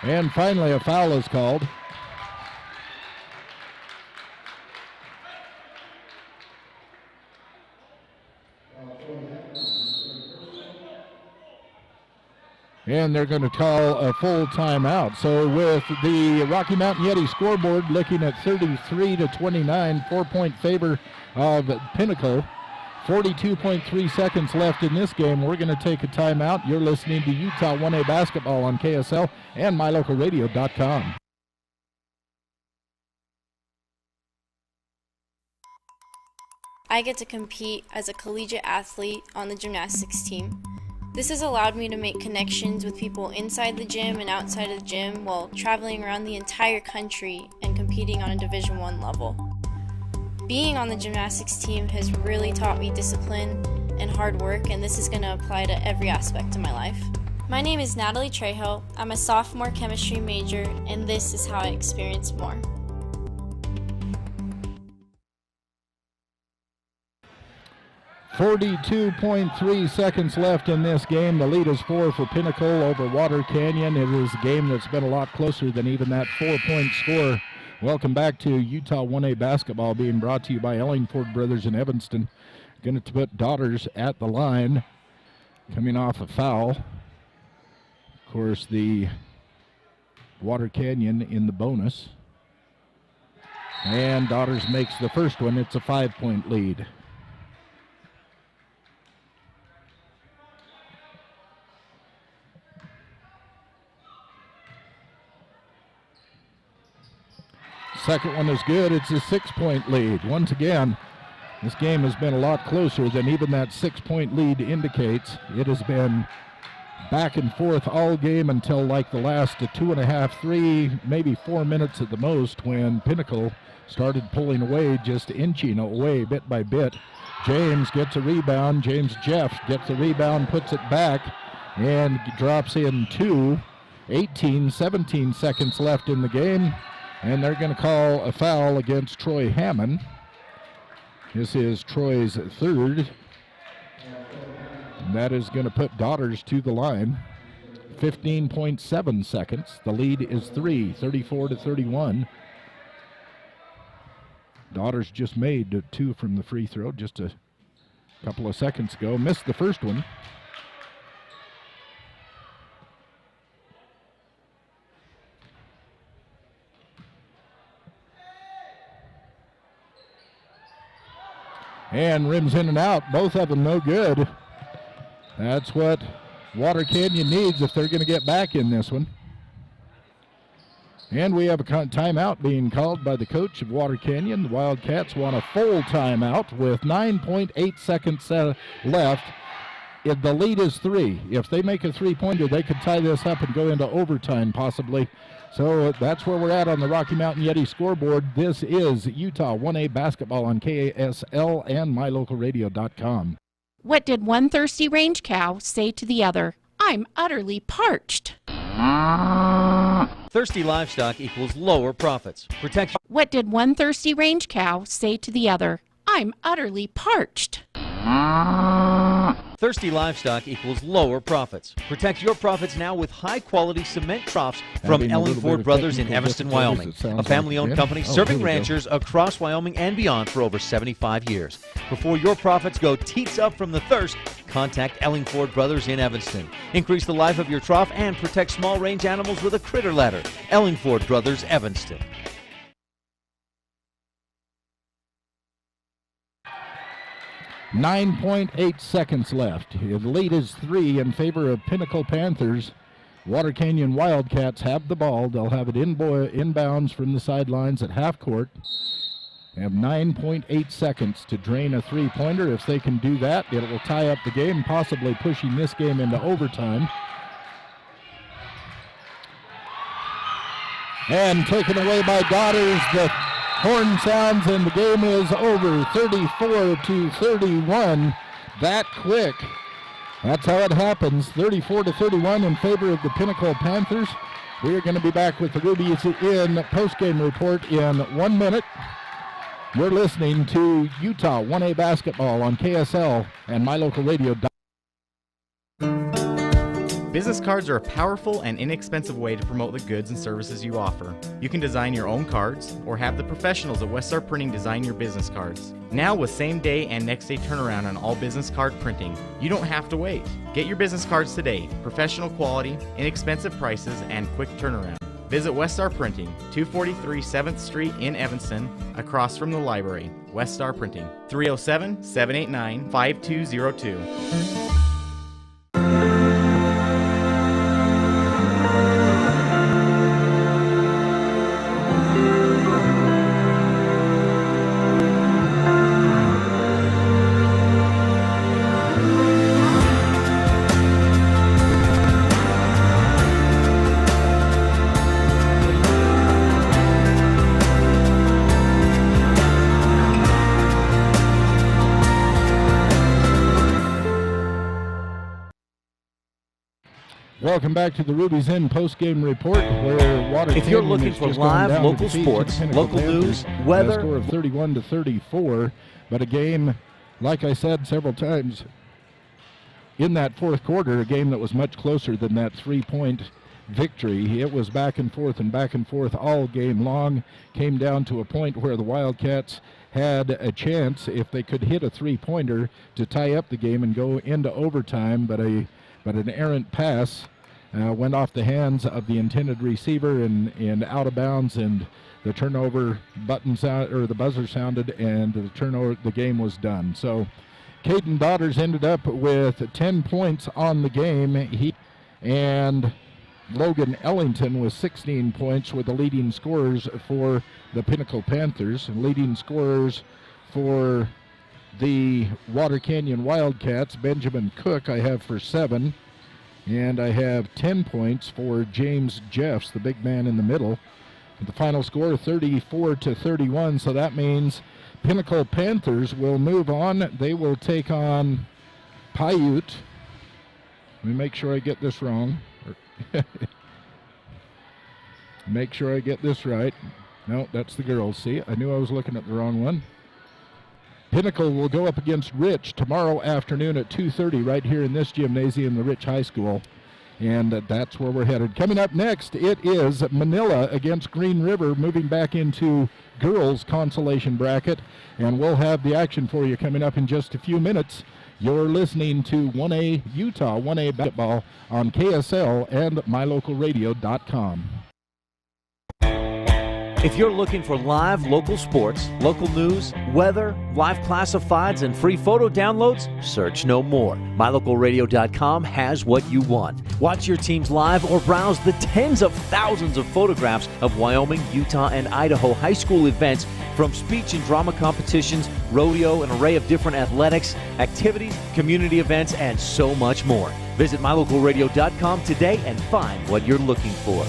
And finally a foul is called. And they're going to call a full timeout. So with the Rocky Mountain Yeti scoreboard looking at 33-29, 4-point favor of Pinnacle. 42.3 seconds left in this game. We're going to take a timeout. You're listening to Utah 1A basketball on KSL and mylocalradio.com. I get to compete as a collegiate athlete on the gymnastics team. This has allowed me to make connections with people inside the gym and outside of the gym while traveling around the entire country and competing on a Division I level. Being on the gymnastics team has really taught me discipline and hard work, and this is going to apply to every aspect of my life. My name is Natalie Trejo. I'm a sophomore chemistry major, and this is how I experience more. .3 seconds left in this game. The lead is 4 for Pinnacle over Water Canyon. It is a game that's been a lot closer than even that 4-point score. Welcome back to Utah 1A basketball, being brought to you by Ellingford Brothers in Evanston. Going to put Daughters at the line, coming off a foul. Of course, the Water Canyon in the bonus. And Daughters makes the first one. It's a 5-point lead. Second one is good. It's a 6-point lead. Once again, this game has been a lot closer than even that 6-point lead indicates. It has been back and forth all game until like the last 2.5, 3, maybe 4 minutes at the most when Pinnacle started pulling away, just inching away bit by bit. James gets a rebound. James Jeff gets a rebound, puts it back, and drops in 2. 17 seconds left in the game. And they're going to call a foul against Troy Hammond. This is Troy's third. And that is going to put Daughters to the line. 15.7 seconds. The lead is 3, 34-31. Daughters just made 2 from the free throw just a couple of seconds ago. Missed the first one. And rims in and out, both of them no good. That's what Water Canyon needs if they're going to get back in this one. And we have a timeout being called by the coach of Water Canyon. The Wildcats want a full timeout with 9.8 seconds left. If the lead is 3. If they make a 3-pointer, they could tie this up and go into overtime possibly. So that's where we're at on the Rocky Mountain Yeti scoreboard. This is Utah 1A basketball on KSL and mylocalradio.com. What did one thirsty range cow say to the other? I'm utterly parched. Thirsty livestock equals lower profits. Protect. What did one thirsty range cow say to the other? I'm utterly parched. Thirsty livestock equals lower profits. Protect your profits now with high-quality cement troughs from Ellingford Brothers in Evanston, Wyoming. A family-owned company serving ranchers across Wyoming and beyond for over 75 years. Before your profits go teats up from the thirst, contact Ellingford Brothers in Evanston. Increase the life of your trough and protect small range animals with a critter ladder. Ellingford Brothers, Evanston. 9.8 seconds left. The lead is 3 in favor of Pinnacle Panthers. Water Canyon Wildcats have the ball. They'll have it inbounds from the sidelines at half court. They have 9.8 seconds to drain a 3-pointer. If they can do that, it will tie up the game, possibly pushing this game into overtime. And taken away by Daughters. The horn sounds and the game is over, 34-31. That quick. That's how it happens. 34-31 in favor of the Pinnacle Panthers. We are going to be back with the Rubies in post-game report in 1 minute. We're listening to Utah 1A basketball on KSL and mylocalradio.com. Business cards are a powerful and inexpensive way to promote the goods and services you offer. You can design your own cards or have the professionals at West Star Printing design your business cards. Now with same day and next day turnaround on all business card printing, you don't have to wait. Get your business cards today. Professional quality, inexpensive prices, and quick turnaround. Visit West Star Printing, 243 7th Street in Evanston, across from the library. West Star Printing, 307-789-5202. Welcome back to the Ruby's Inn post-game report, where Water If you're Canyon looking has for just gone live down to local defeat sports, Pinnacle local Panthers news, by weather, a score of 31-34, but a game, like I said several times, in that fourth quarter, a game that was much closer than that three-point victory. It was back and forth all game long. Came down to a point where the Wildcats had a chance, if they could hit a three-pointer, to tie up the game and go into overtime, but an errant pass went off the hands of the intended receiver and out of bounds, and the turnover the buzzer sounded, and the game was done. So Caden Daughters ended up with 10 points on the game. And Logan Ellington with 16 points were the leading scorers for the Pinnacle Panthers. And leading scorers for the Water Canyon Wildcats, Benjamin Cook, I have for 7. And I have 10 points for James Jeffs, the big man in the middle. The final score, 34-31, so that means Pinnacle Panthers will move on. They will take on Paiute. Let me make sure I get this wrong. Make sure I get this right. No, that's the girls. See, I knew I was looking at the wrong one. Pinnacle will go up against Rich tomorrow afternoon at 2:30 right here in this gymnasium, the Rich High School. And that's where we're headed. Coming up next, it is Manila against Green River, moving back into girls' consolation bracket. And we'll have the action for you coming up in just a few minutes. You're listening to 1A Utah, 1A basketball on KSL and mylocalradio.com. If you're looking for live local sports, local news, weather, live classifieds, and free photo downloads, search no more. MyLocalRadio.com has what you want. Watch your teams live or browse the tens of thousands of photographs of Wyoming, Utah, and Idaho high school events, from speech and drama competitions, rodeo, an array of different athletics, activities, community events, and so much more. Visit MyLocalRadio.com today and find what you're looking for.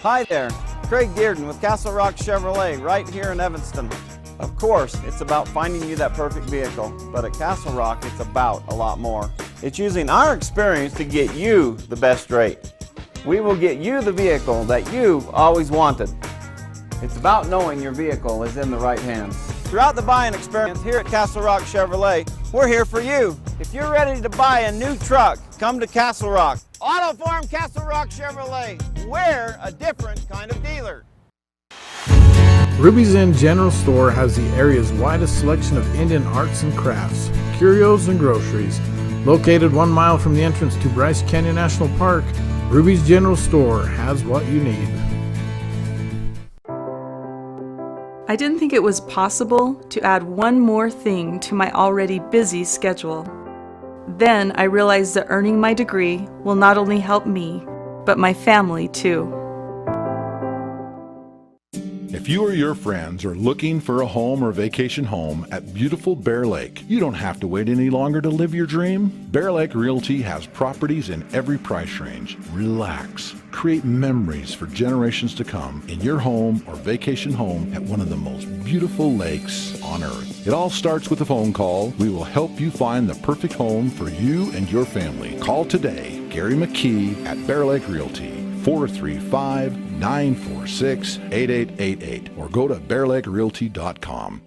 Hi there, Craig Dearden with Castle Rock Chevrolet right here in Evanston. Of course, it's about finding you that perfect vehicle, but at Castle Rock, it's about a lot more. It's using our experience to get you the best rate. We will get you the vehicle that you've always wanted. It's about knowing your vehicle is in the right hands. Throughout the buying experience here at Castle Rock Chevrolet, we're here for you. If you're ready to buy a new truck, come to Castle Rock. Auto Farm Castle Rock Chevrolet. We're a different kind of dealer. Ruby's Inn General Store has the area's widest selection of Indian arts and crafts, curios, and groceries. Located 1 mile from the entrance to Bryce Canyon National Park, Ruby's General Store has what you need. I didn't think it was possible to add one more thing to my already busy schedule. Then I realized that earning my degree will not only help me, but my family too. If you or your friends are looking for a home or vacation home at beautiful Bear Lake, you don't have to wait any longer to live your dream. Bear Lake Realty has properties in every price range. Relax. Create memories for generations to come in your home or vacation home at one of the most beautiful lakes on earth. It all starts with a phone call. We will help you find the perfect home for you and your family. Call today, Gary McKee at Bear Lake Realty. 435-946-8888 or go to bearlakerealty.com.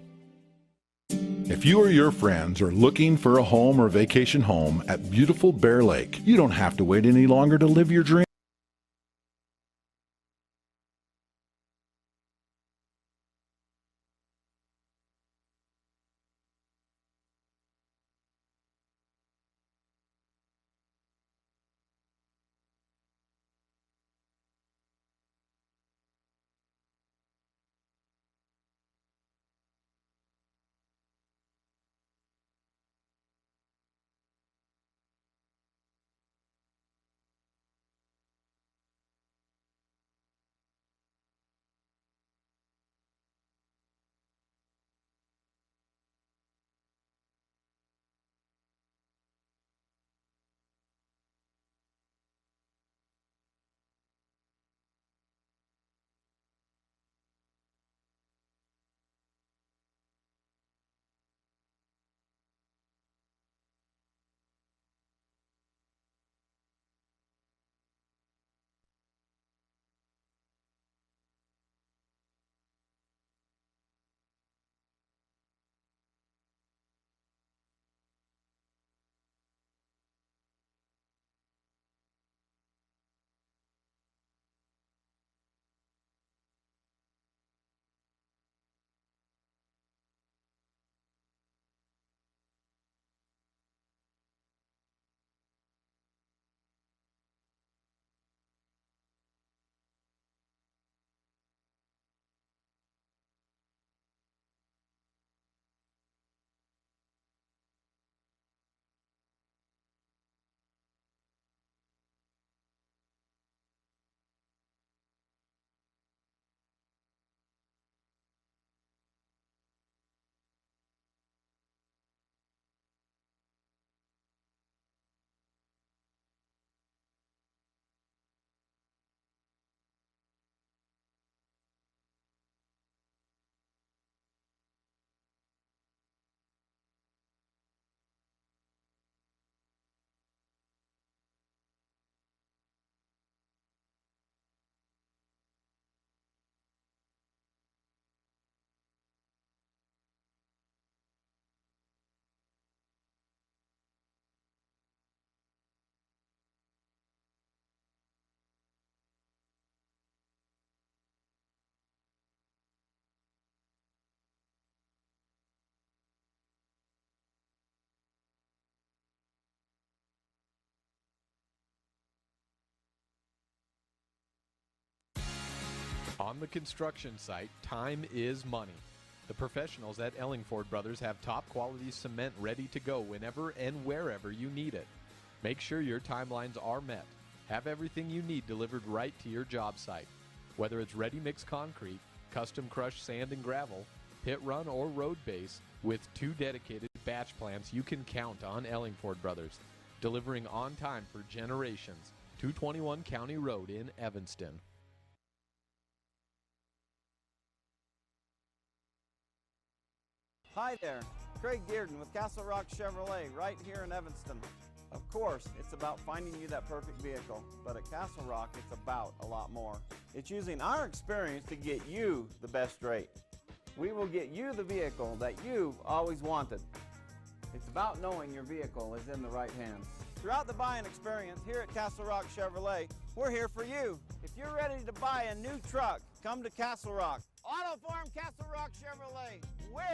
If you or your friends are looking for a home or vacation home at beautiful Bear Lake, you don't have to wait any longer to live your dream. On the construction site, time is money. The professionals at Ellingford Brothers have top quality cement ready to go whenever and wherever you need it. Make sure your timelines are met. Have everything you need delivered right to your job site. Whether it's ready mix concrete, custom crushed sand and gravel, pit run or road base, with 2 dedicated batch plants, you can count on Ellingford Brothers, delivering on time for generations. 221 County Road in Evanston. Hi there, Craig Dearden with Castle Rock Chevrolet right here in Evanston. Of course, it's about finding you that perfect vehicle, but at Castle Rock, it's about a lot more. It's using our experience to get you the best rate. We will get you the vehicle that you've always wanted. It's about knowing your vehicle is in the right hands. Throughout the buying experience here at Castle Rock Chevrolet, we're here for you. If you're ready to buy a new truck, come to Castle Rock. Auto Farm Castle Rock Chevrolet, where